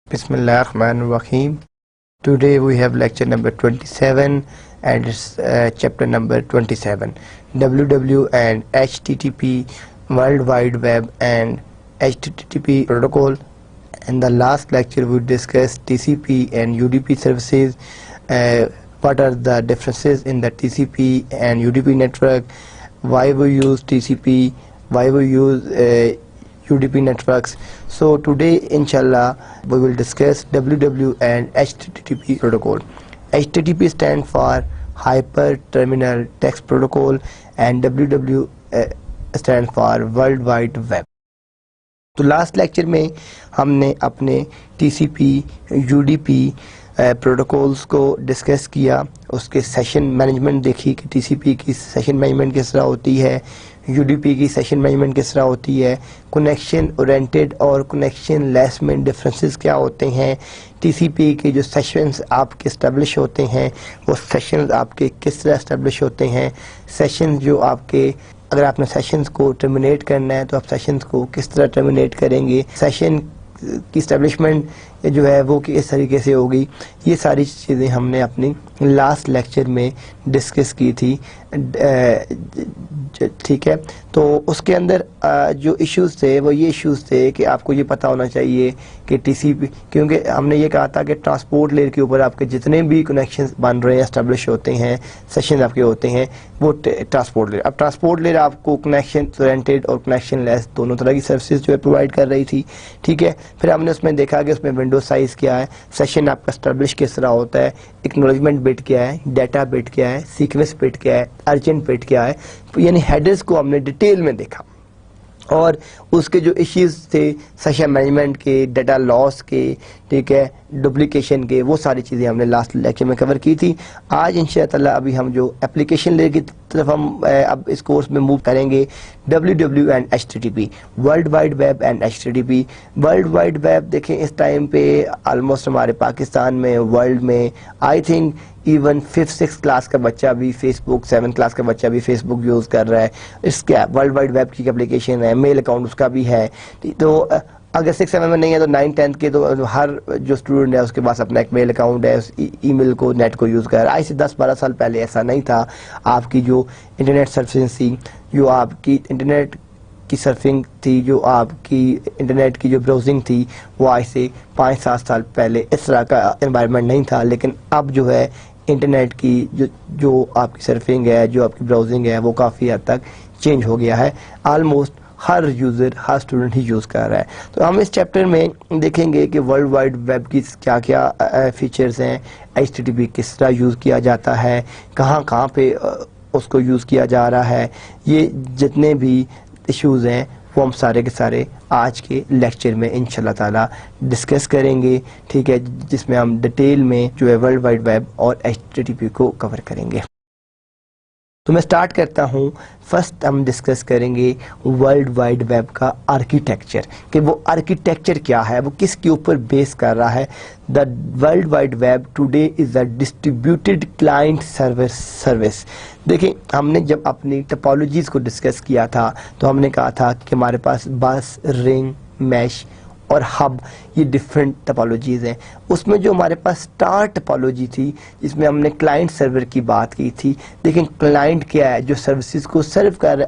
Bismillahirrahmanirrahim. Today we have lecture number 27 and it's chapter number 27, WWW and HTTP, World Wide Web and HTTP protocol. In the last lecture we discussed TCP and UDP services. What are the differences in the TCP and UDP network, why we use TCP, why we use UDP networks. So today inshallah we will discuss WWW and HTTP protocol. HTTP stands for Hyper Terminal Text Protocol and WWW stands for World Wide Web. तो last lecture में हमने अपने TCP UDP protocols को discuss किया, उसके session management देखी कि TCP की सेशन मैनेजमेंट किस तरह होती है, UDP की सेशन मैनेजमेंट किस तरह होती है, कनेक्शन ओरिएंटेड और कनेक्शन लेस में डिफरेंसेस क्या होते हैं, TCP के जो सेशंस आपके इस्टेब्लिश होते हैं वो सेशंस आपके किस तरह इस्टेब्लिश होते हैं, सेशंस जो आपके अगर आपने सेशंस को टर्मिनेट करना है तो आप सेशंस को किस तरह टर्मिनेट करेंगे, सेशन की इस्टेब्लिशमेंट जो है वो किस तरीके से होगी। ये सारी चीज़ें हमने अपनी लास्ट लेक्चर में डिस्कस की थी, ठीक है। तो उसके अंदर जो इश्यूज़ थे वो ये इश्यूज़ थे कि आपको ये पता होना चाहिए कि TCP, क्योंकि हमने ये कहा था कि ट्रांसपोर्ट लेयर के ऊपर आपके जितने भी कनेक्शंस बन रहे हैं, एस्टेब्लिश होते हैं, सेशन आपके होते हैं, वो ट्रांसपोर्ट लेयर। अब ट्रांसपोर्ट लेयर आपको कनेक्शन ओरिएंटेड और कनेक्शन लेस दोनों तरह की सर्विसेज जो है प्रोवाइड कर रही थी, ठीक है। फिर हमने उसमें देखा कि उसमें विंडो साइज़ क्या है, सेशन आपका एस्टेब्लिश किस तरह होता है, एक्नॉलेजमेंट बिट क्या है, डाटा बिट क्या है, सीक्वेंस बिट क्या है, अर्जेंट बिट क्या है, यानी हेडर्स को हमने डिटेल में देखा। और उसके जो इश्यूज थे सेशन मैनेजमेंट के, डाटा लॉस के, ठीक है, डुप्लीकेशन के, वो सारी चीज़ें हमने लास्ट लेक्चर में कवर की थी। आज इंशाअल्लाह अभी हम जो एप्लीकेशन लेयर की तरफ हम अब इस कोर्स में मूव करेंगे, WWW and HTTP, world wide web and HTTP। World wide web देखें इस टाइम पे ऑलमोस्ट हमारे पाकिस्तान में, वर्ल्ड में I think even 5th-6th class का बच्चा भी फेसबुक, 7th क्लास का बच्चा भी फेसबुक यूज़ कर रहा है। इसका वर्ल्ड वाइड वेब की एप्लीकेशन है, मेल अकाउंट उसका भी है। तो अगर 6-7 में नहीं है तो 9-10 के तो हर जो स्टूडेंट है उसके पास अपना एक मेल अकाउंट है, उस ईमेल को, नेट को यूज़ कर रहा है। आज से 10-12 साल पहले ऐसा नहीं था। आपकी जो इंटरनेट सर्फिंग थी, जो आपकी इंटरनेट की सर्फिंग थी, जो आपकी इंटरनेट की जो ब्राउजिंग थी, वो आज से 5-7 साल पहले इस तरह का एनवायरनमेंट नहीं था। लेकिन अब जो है इंटरनेट की जो आपकी सर्फिंग है, जो आपकी ब्राउजिंग है, वो काफ़ी हद तक चेंज हो गया है। आलमोस्ट हर यूज़र, हर स्टूडेंट ही यूज़ कर रहा है। तो हम इस चैप्टर में देखेंगे कि वर्ल्ड वाइड वेब की क्या क्या फीचर्स हैं, HTTP किस तरह यूज़ किया जाता है, कहाँ कहाँ पे उसको यूज़ किया जा रहा है, ये जितने भी इश्यूज़ हैं वो हम सारे के सारे आज के लेक्चर में इंशाल्लाह ताला डिस्कस करेंगे, ठीक है, जिसमें हम डिटेल में जो है वर्ल्ड वाइड वेब और HTTP को कवर करेंगे। तो मैं स्टार्ट करता हूँ। फर्स्ट हम डिस्कस करेंगे वर्ल्ड वाइड वेब का आर्किटेक्चर, कि वो आर्किटेक्चर क्या है, वो किसके ऊपर बेस कर रहा है। The world wide web today is a distributed client server service. देखिए, हमने जब अपनी टोपोलॉजीज़ को डिस्कस किया था तो हमने कहा था कि हमारे पास बस, रिंग, मैश और हब, ये डिफरेंट टोपोलॉजीज़ हैं। उसमें जो हमारे पास स्टार टोपोलॉजी थी, जिसमें हमने क्लाइंट सर्वर की बात की थी। लेकिन क्लाइंट क्या है, जो सर्विसेज को सर्व कर,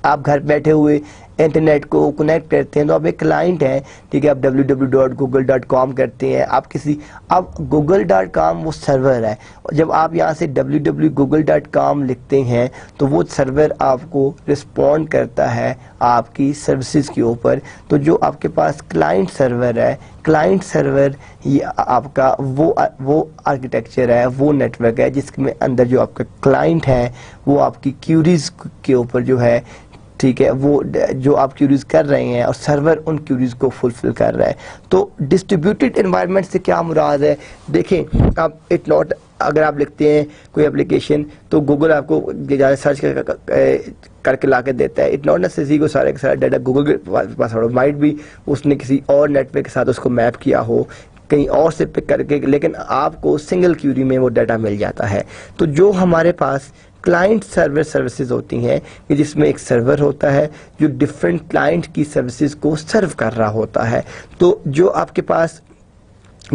आप घर बैठे हुए इंटरनेट को कनेक्ट करते हैं तो आप एक क्लाइंट है, ठीक है। आप www.google.com करते हैं, आप किसी, अब google.com वो सर्वर है, और जब आप यहाँ से www.google.com लिखते हैं तो वो सर्वर आपको रिस्पॉन्ड करता है आपकी सर्विसेज के ऊपर। तो जो आपके पास क्लाइंट सर्वर है, क्लाइंट सर्वर ये आपका वो आर्किटेक्चर है, वो नेटवर्क है जिसमें अंदर जो आपका क्लाइंट है वो आपकी क्यूरीज के ऊपर जो है, ठीक है, वो जो आप क्यूरीज कर रहे हैं और सर्वर उन क्यूरीज को फुलफिल कर रहा है। तो डिस्ट्रीब्यूटेड एनवायरनमेंट से क्या मुराद है, देखें आप इट नॉट, अगर आप लिखते हैं कोई एप्लीकेशन तो गूगल आपको ज़्यादा सर्च करके ला के देता है। इट नॉट नेसेसरी को सारे का सारा डाटा गूगल के पास हो, माइट भी उसने किसी और नेटवर्क के साथ उसको मैप किया हो, कहीं और से पिक करके, लेकिन आपको सिंगल क्यूरी में वो डाटा मिल जाता है। तो जो हमारे पास क्लाइंट सर्वर सर्विसेज होती हैं कि जिसमें एक सर्वर होता है जो डिफरेंट क्लाइंट की सर्विसेज को सर्व कर रहा होता है। तो जो आपके पास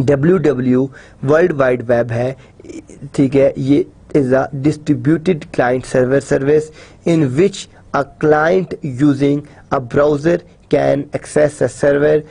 www वर्ल्ड वाइड वेब है, ठीक है, ये is a distributed client server service in which a client using a browser can access a server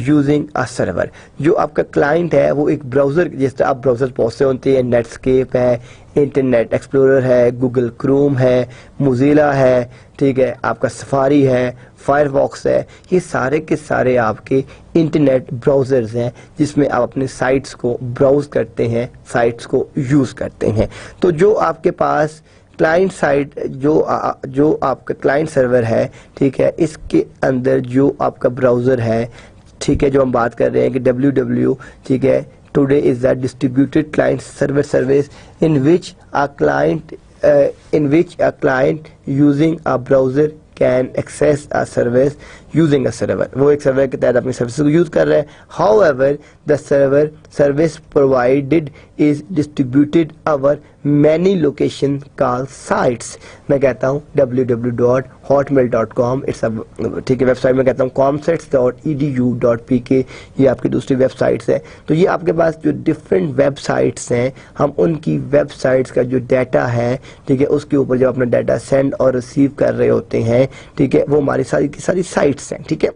using a server। जो आपका क्लाइंट है वो एक ब्राउज़र, जिस तरह आप ब्राउज़र बहुत से होते हैं, नेटस्केप है, इंटरनेट एक्सप्लोरर है, गूगल क्रोम है, मोजिला है, ठीक है, आपका सफारी है, फायरफॉक्स है, ये सारे के सारे आपके इंटरनेट ब्राउज़र्स हैं जिसमें आप अपने साइट्स को ब्राउज़ करते हैं, साइट्स को यूज़ करते हैं। तो जो आपके पास क्लाइंट साइट जो आपका क्लाइंट सर्वर है, ठीक है, इसके अंदर जो आपका ब्राउज़र है, ठीक है, जो हम बात कर रहे हैं कि www, ठीक है, today is a distributed client server service in which a client using a browser can access a service using a server. वो एक सर्वर के तहत अपनी सर्विस को यूज कर रहे हैं। However the server service provided is distributed our many location call sites. मैं कहता हूँ www.hotmail.com, इट्स ठीक है वेबसाइट में कहता हूँ comsets.edu.pk, ये आपकी दूसरी वेबसाइट्स है। तो ये आपके पास जो डिफरेंट वेबसाइट्स हैं, हम उनकी वेबसाइट्स का जो डाटा है, ठीक है, उसके ऊपर जब अपना डाटा सेंड और रिसीव कर रहे होते हैं, ठीक है, वो हमारी सारी की सारी साइट्स हैं, ठीक है।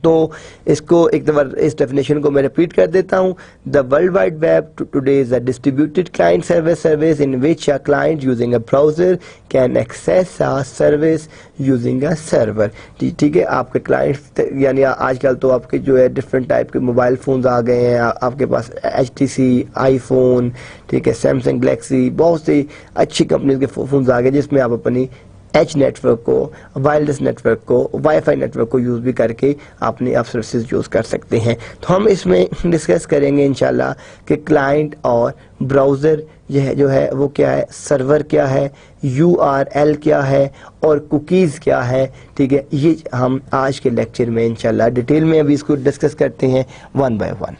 तो इसको एक दफा इस डेफिनेशन को मैं रिपीट कर देता हूँ। The world wide web today is a distributed client service service in which a client using a browser can access a service using a server. ठीक है, आपके क्लाइंट यानी आजकल तो आपके जो है डिफरेंट टाइप के मोबाइल फोन्स आ गए हैं, आपके पास HTC, आईफोन, ठीक है, सैमसंग गैलेक्सी, बहुत सी अच्छी कंपनीज के फोन्स आ गए जिसमें आप अपनी एच नेटवर्क को, वायरलेस नेटवर्क को, वाईफाई नेटवर्क को यूज़ भी करके अपने आप सर्विसेज यूज़ कर सकते हैं। तो हम इसमें डिस्कस करेंगे इंशाल्लाह कि क्लाइंट और ब्राउज़र जो है वो क्या है, सर्वर क्या है, URL क्या है और कुकीज़ क्या है, ठीक है, ये हम आज के लेक्चर में इंशाल्लाह डिटेल में अभी इसको डिस्कस करते हैं one by one.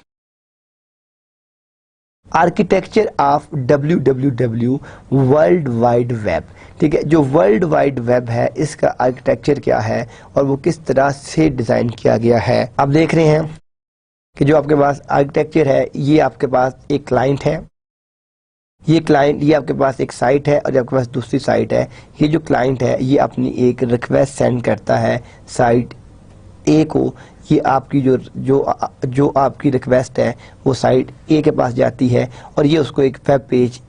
Architecture of www world wide web, ठीक है, जो वर्ल्ड वाइड वेब है इसका आर्किटेक्चर क्या है और वो किस तरह से डिज़ाइन किया गया है। आप देख रहे हैं कि जो आपके पास आर्किटेक्चर है, ये आपके पास एक क्लाइंट है, ये आपके पास एक साइट है और जो आपके पास दूसरी साइट है। ये जो क्लाइंट है ये अपनी एक रिक्वेस्ट सेंड करता है साइट ए को, ये आपकी जो आपकी रिक्वेस्ट है वो साइट ए के पास जाती है और ये उसको एक वेब पेज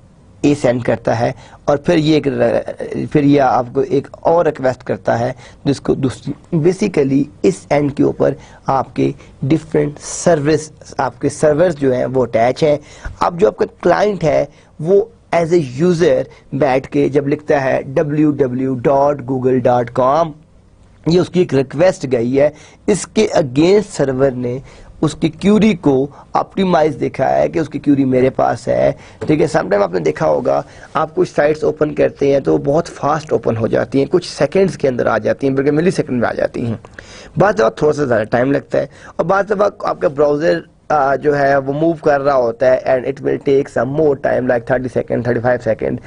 ए सेंड करता है और फिर ये आपको एक और रिक्वेस्ट करता है जिसको दूसरी, बेसिकली इस एंड के ऊपर आपके डिफरेंट सर्विस, आपके सर्वर्स जो हैं वो अटैच हैं। अब जो आपका क्लाइंट है वो एज ए यूज़र बैठ के जब लिखता है www.google.com, ये उसकी एक रिक्वेस्ट गई है, इसके अगेंस्ट सर्वर ने उसकी क्यूरी को ऑप्टिमाइज देखा है कि उसकी क्यूरी मेरे पास है, ठीक है। समटाइम आपने देखा होगा आप कुछ साइट्स ओपन करते हैं तो बहुत फास्ट ओपन हो जाती हैं, कुछ सेकंड्स के अंदर आ जाती हैं, बल्कि मिली सेकंड में आ जाती हैं। बाद दफ़ा थोड़ा सा ज़्यादा टाइम लगता है और बाद दफ़ा आपका ब्राउज़र जो है वो मूव कर रहा होता है and it will take some more time like 30 second 35 second,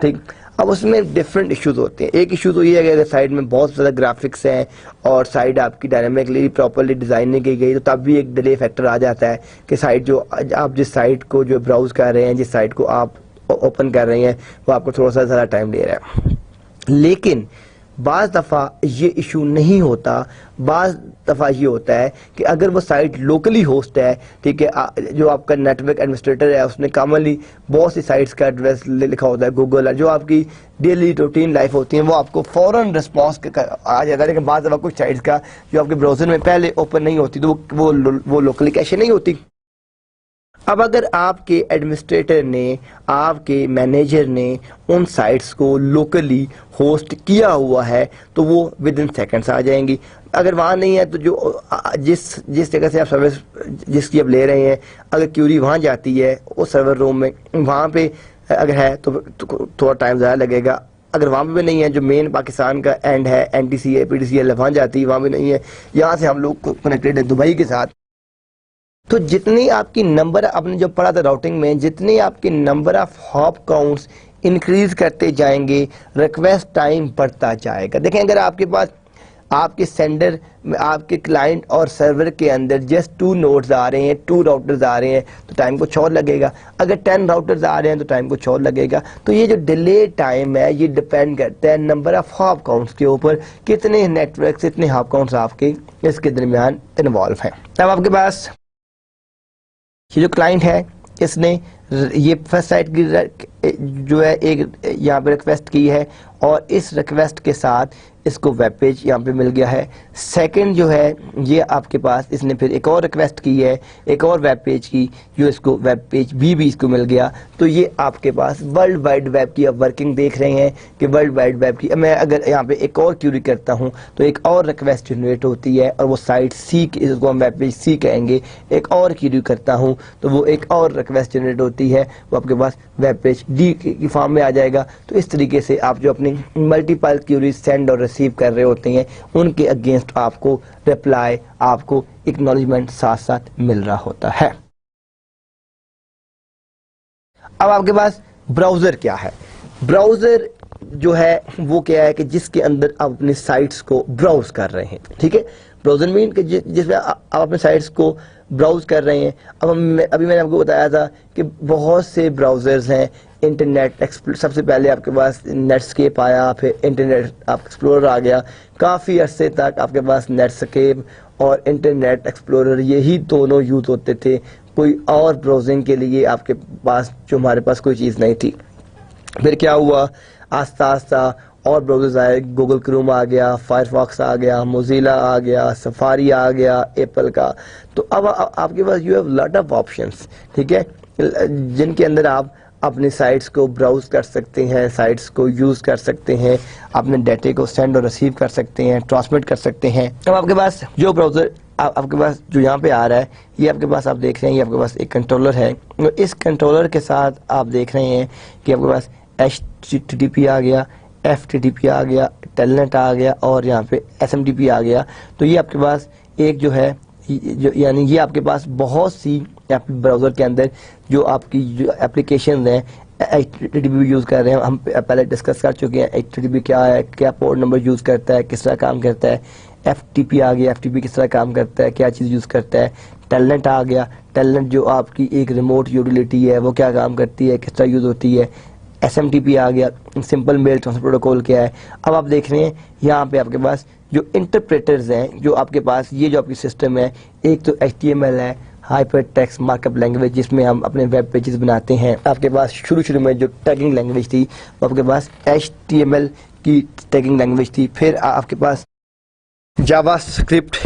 ठीक। अब उसमें डिफरेंट इश्यूज होते हैं। एक इशू तो ये है कि अगर साइड में बहुत ज़्यादा ग्राफिक्स हैं और साइड आपकी डायनामिकली प्रॉपरली डिज़ाइन नहीं की गई तो तब भी एक डिले फैक्टर आ जाता है कि साइट जो आप जिस साइट को जो ब्राउज़ कर रहे हैं, जिस साइट को आप ओपन कर रहे हैं वो आपको थोड़ा सा ज़्यादा टाइम ले रहा है। लेकिन बाज़ दफ़ा ये इशू नहीं होता, बाज़ दफ़ा ये होता है कि अगर वो साइट लोकली होस्ट है, ठीक है, जो आपका नेटवर्क एडमिनिस्ट्रेटर है उसने कॉमनली बहुत सी साइट्स का एड्रेस लिखा होता है गूगल, जो आपकी डेली रूटीन लाइफ होती है वो आपको फ़ौरन रिस्पॉन्स आ जाता है। लेकिन बाज़ दफ़ा कुछ साइट्स का जो आपके ब्राउज़र में पहले ओपन नहीं होती तो वो लोकली कैशे नहीं होती। अब अगर आपके एडमिनिस्ट्रेटर ने, आपके मैनेजर ने उन साइट्स को लोकली होस्ट किया हुआ है तो वो विद इन सेकेंड्स आ जाएंगी। अगर वहाँ नहीं है तो जो जिस जगह से आप सर्विस जिसकी आप ले रहे हैं, अगर क्यूरी वहाँ जाती है उस सर्वर रूम में, वहाँ पे अगर है तो थोड़ा टाइम ज़्यादा लगेगा। अगर वहाँ पे भी नहीं है, जो मेन पाकिस्तान का एंड है NTCA PTCL वहाँ जाती है, वहाँ भी नहीं है, यहाँ से हम लोग कनेक्टेड है दुबई के साथ। तो जितनी आपकी नंबर, आपने जो पढ़ा था राउटिंग में, जितनी आपकी number of hop counts increase करते जाएंगे, रिक्वेस्ट टाइम बढ़ता जाएगा। देखें, अगर आपके पास आपके सेंडर, आपके क्लाइंट और सर्वर के अंदर जस्ट 2 नोड्स आ रहे हैं, 2 राउटर्स आ रहे हैं, तो टाइम कुछ और लगेगा। अगर 10 राउटर्स आ रहे हैं तो टाइम कुछ और लगेगा। तो ये जो डिले टाइम है ये डिपेंड करता है नंबर ऑफ हॉप काउंट्स के ऊपर, कितने नेटवर्क, इतने हॉप काउंट्स आपके इसके दरमियान इन्वॉल्व हैं। अब आपके पास ये जो क्लाइंट है इसने ये फर्स्ट साइट की जो है एक यहाँ पे रिक्वेस्ट की है और इस रिक्वेस्ट के साथ इसको वेब पेज यहाँ पे मिल गया है। सेकंड जो है ये आपके पास इसने फिर एक और रिक्वेस्ट की है, एक और वेब पेज की, जो इसको वेब पेज भी इसको मिल गया। तो ये आपके पास वर्ल्ड वाइड वेब की अब वर्किंग देख रहे हैं कि वर्ल्ड वाइड वेब की मैं अगर यहाँ पे एक और क्यूरी करता हूँ तो एक और रिक्वेस्ट जनरेट होती है और वो साइट सी, इसको हम वेब पेज सी कहेंगे। एक और क्यूरी करता हूँ तो वो एक और रिक्वेस्ट जनरेट होती है, वो आपके पास वेब पेज डी की फॉर्म में आ जाएगा। तो इस तरीके से आप जो अपनी मल्टीपल क्यूरीज सेंड और रिसीव कर रहे होते हैं उनके अगेंस्ट आपको रिप्लाई, आपको एक्नॉलेजमेंट साथ साथ मिल रहा होता है। अब आपके पास ब्राउजर क्या है? ब्राउजर जो है वो क्या है कि जिसके अंदर आप अपने साइट्स को ब्राउज कर रहे हैं। ठीक है, ब्राउजर मीन कि जिसमें आप अपने साइट्स को ब्राउज कर रहे हैं। अब अभी मैंने आपको बताया था कि बहुत से ब्राउजर्स हैं। इंटरनेट एक्सप्लोरर, सबसे पहले आपके पास नेटस्केप आया, फिर इंटरनेट एक्सप्लोरर आ गया। काफ़ी अरसे तक आपके पास नेटस्केप और इंटरनेट एक्सप्लोरर यही दोनों यूज होते थे। कोई और ब्राउजिंग के लिए आपके पास जो हमारे पास कोई चीज़ नहीं थी। फिर क्या हुआ, आस्ता आस्ता और ब्राउजर्स आए, गूगल क्रोम आ गया, फायरफॉक्स आ गया, मोजिला आ गया, सफारी आ गया एप्पल का। तो अब आपके पास you have lot of options, ठीक है, जिनके अंदर आप अपने साइट्स को ब्राउज कर सकते हैं, साइट्स को यूज़ कर सकते हैं, अपने डाटे को सेंड और रिसीव कर सकते हैं, ट्रांसमिट कर सकते हैं। अब आपके पास जो ब्राउज़र आपके पास जो यहाँ पे आ रहा है, ये आपके पास आप देख रहे हैं, ये आपके पास एक कंट्रोलर है। इस कंट्रोलर के साथ आप देख रहे हैं कि आपके पास HTTP आ गया, FTTP आ गया, टेलनेट आ गया और यहाँ पे SMTP आ गया। तो ये आपके पास एक जो है यानी ये आपके पास बहुत सी ब्राउज़र के अंदर जो आपकी जो एप्लीकेशन हैं HTTP यूज़ कर रहे हैं। हम पहले डिस्कस कर चुके हैं HTTP क्या है, क्या पोर्ट नंबर यूज़ करता है, किस तरह काम करता है। FTP आ गया, FTP किस तरह काम करता है, क्या चीज़ यूज़ करता है। टेलनेट आ गया, टेलनेट जो आपकी एक रिमोट यूटिलिटी है वो क्या काम करती है, किस तरह यूज़ होती है। SMTP आ गया, सिंपल मेल ट्रांसफर प्रोटोकॉल क्या है। अब आप देख रहे हैं यहाँ पे आपके पास जो इंटरप्रेटर्स हैं, जो आपके पास ये जो आपकी सिस्टम है, एक तो HTML है, हाइपर टेक्स्ट मार्कअप लैंग्वेज, जिसमें हम अपने वेब पेजेस बनाते हैं। आपके पास शुरू में जो टैगिंग लैंग्वेज थी वो आपके पास HTML की टैगिंग लैंग्वेज थी। फिर आपके पास जावास्क्रिप्ट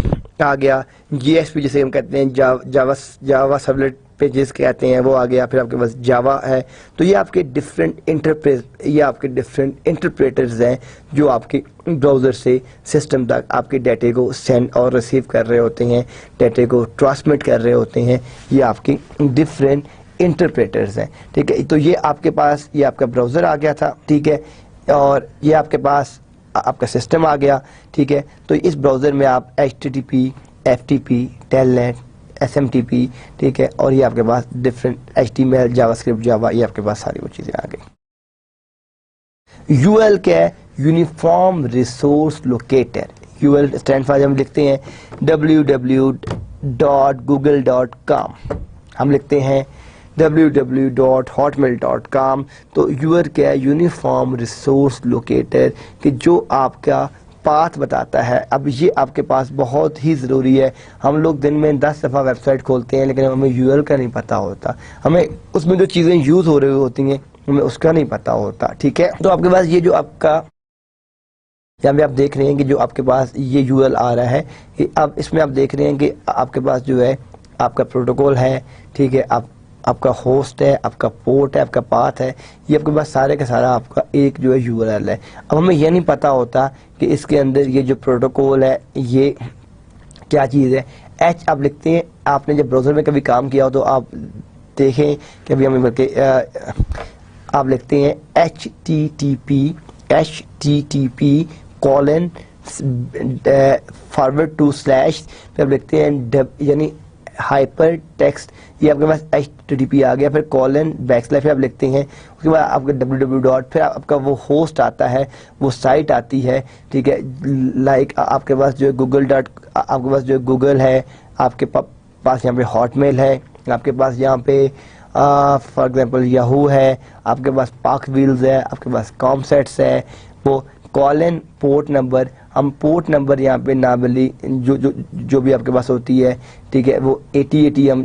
आ गया, JSP जिसे हम कहते हैं, जावा सर्वलेट पेजेस कहते हैं, वो आ गया। फिर आपके पास जावा है। तो ये आपके डिफरेंट इंटरप्रेटर्स हैं जो आपके ब्राउज़र से सिस्टम तक आपके डाटे को सेंड और रिसीव कर रहे होते हैं, डाटे को ट्रांसमिट कर रहे होते हैं। ये आपके डिफरेंट इंटरप्रेटर्स हैं, ठीक है। तो ये आपके पास ये आपका ब्राउज़र आ गया था, ठीक है, और ये आपके पास आपका सिस्टम आ गया, ठीक है। तो इस ब्राउज़र में आप HTTP, FTP, टेलनेट, SMTP, ठीक है, और ये आपके पास डिफरेंट HTML, जावास्क्रिप्ट, जावा, ये आपके पास सारी वो चीज़ें आ गई। UL क्या है? Uniform resource locator. UL stand for, हम लिखते हैं www.google.com, हम लिखते हैं www.hotmail.com। तो UL क्या है? यूनिफॉर्म रिसोर्स लोकेटर, कि जो आपका पाथ बताता है। अब ये आपके पास बहुत ही ज़रूरी है। हम लोग दिन में 10 दफ़ा वेबसाइट खोलते हैं लेकिन हमें URL का नहीं पता होता, हमें उसमें जो चीज़ें यूज़ हो रही होती हैं हमें उसका नहीं पता होता, ठीक है। तो आपके पास ये जो आपका यहाँ पे आप देख रहे हैं कि जो आपके पास ये URL आ रहा है, अब इसमें आप देख रहे हैं कि आपके पास जो है आपका प्रोटोकॉल है, ठीक है, आपका होस्ट है, आपका पोर्ट है, आपका पाथ है, ये आपके पास सारे का सारा आपका एक जो है URL है। अब हमें यह नहीं पता होता कि इसके अंदर ये जो प्रोटोकॉल है ये क्या चीज़ है। H आप लिखते हैं, आपने जब ब्राउज़र में कभी काम किया हो तो आप देखें कि अभी हमें बल्कि आप लिखते हैं http:// फिर आप लिखते हैं यानी हाइपर टेक्स्ट, ये आपके पास HTTP आ गया, फिर कॉलन बैकस्लैश आप लिखते हैं, उसके बाद आपका www. फिर आपका वो होस्ट आता है, वो साइट आती है, ठीक है, लाइक आपके पास जो है आपके पास जो है गूगल है, आपके पास यहाँ पे हॉटमेल है, आपके पास यहाँ पे फॉर एग्जांपल याहू है, आपके पास पाक व्हील्स है, आपके पास कॉमसेट्स है, वो कॉलन पोर्ट नंबर, हम पोर्ट नंबर यहाँ पे नाबली जो भी आपके पास होती है, ठीक है, वो 8080 हम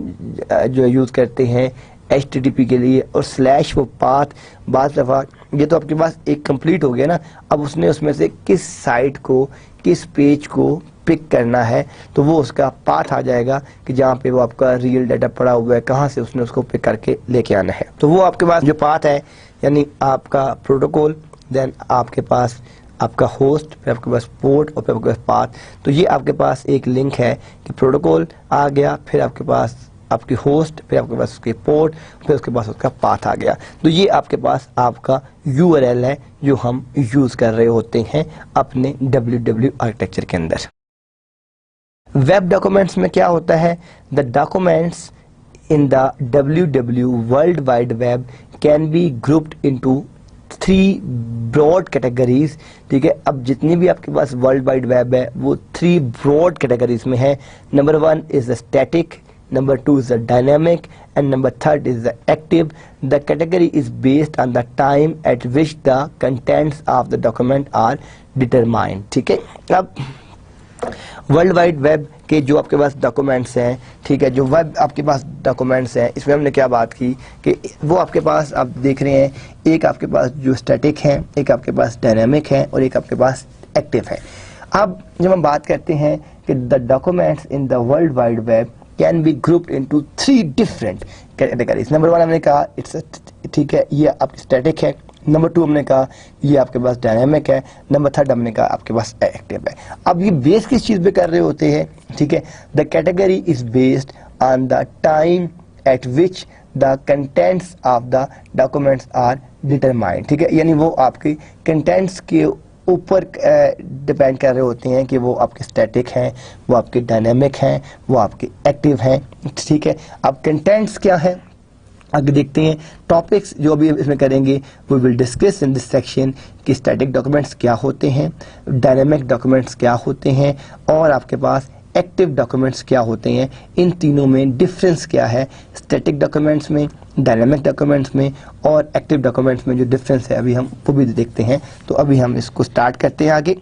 जो यूज़ करते हैं HTTP के लिए, और स्लैश वो पाथ बात दफ़ा, ये तो आपके पास एक कंप्लीट हो गया ना। अब उसने उसमें से किस साइट को, किस पेज को पिक करना है, तो वो उसका पाथ आ जाएगा कि जहाँ पे वो आपका रियल डाटा पड़ा हुआ है, कहाँ से उसने उसको पिक करके लेके आना है। तो वो आपके पास जो पाथ है, यानी आपका प्रोटोकॉल, देन आपके पास आपका होस्ट, फिर आपके पास पोर्ट और फिर आपके पास पाथ। तो ये आपके पास एक लिंक है कि प्रोटोकॉल आ गया, फिर आपके पास आपकी होस्ट, फिर आपके पास उसके पोर्ट, फिर उसके पास उसका पाथ आ गया। तो ये आपके पास आपका URL है जो हम यूज कर रहे होते हैं अपने WW आर्किटेक्चर के अंदर। वेब डॉक्यूमेंट्स में क्या होता है, the documents in the WW world wide web can be grouped into 3 broad categories, ठीक है। अब जितनी भी आपके पास वर्ल्ड वाइड वेब है वो 3 ब्रॉड कैटेगरीज में है। Number 1 is the static, number 2 is the dynamic, and number 3 is the active. The category is based on the time at which the contents of the document are determined, ठीक है। अब world wide web के जो आपके पास documents हैं, ठीक है, जो वेब आपके पास डॉक्यूमेंट्स हैं, इसमें हमने क्या बात की कि वो आपके पास आप देख रहे हैं, एक आपके पास जो स्टैटिक है, एक आपके पास डायनामिक है और एक आपके पास एक्टिव है। अब जब हम बात करते हैं कि the documents in the world wide web can be grouped into 3 different categories. Number 1 हमने कहा इट्स, ठीक है, ये आपकी स्टैटिक है। नंबर 2 हमने कहा ये आपके पास डायनामिक है। नंबर 3 हमने कहा आपके पास एक्टिव है। अब ये बेस किस चीज पे कर रहे होते हैं, ठीक है, the category is based on the time at which the contents of the documents are determined, ठीक है, यानी वो आपके कंटेंट्स के ऊपर डिपेंड कर रहे होते हैं कि वो आपके स्टैटिक हैं, वो आपके डायनेमिक हैं, वो आपके एक्टिव हैं, ठीक है। अब कंटेंट्स क्या है आगे देखते हैं। टॉपिक्स जो अभी इसमें करेंगे, we will discuss in this section कि स्टैटिक डॉक्यूमेंट्स क्या होते हैं, डायनेमिक डॉक्यूमेंट्स क्या होते हैं और आपके पास एक्टिव डॉक्यूमेंट्स क्या होते हैं। इन तीनों में डिफरेंस क्या है, स्टैटिक डॉक्यूमेंट्स में, डायनामिक डॉक्यूमेंट्स में और एक्टिव डॉक्यूमेंट्स में जो डिफरेंस है अभी हम वो भी देखते हैं। तो अभी हम इसको स्टार्ट करते हैं आगे।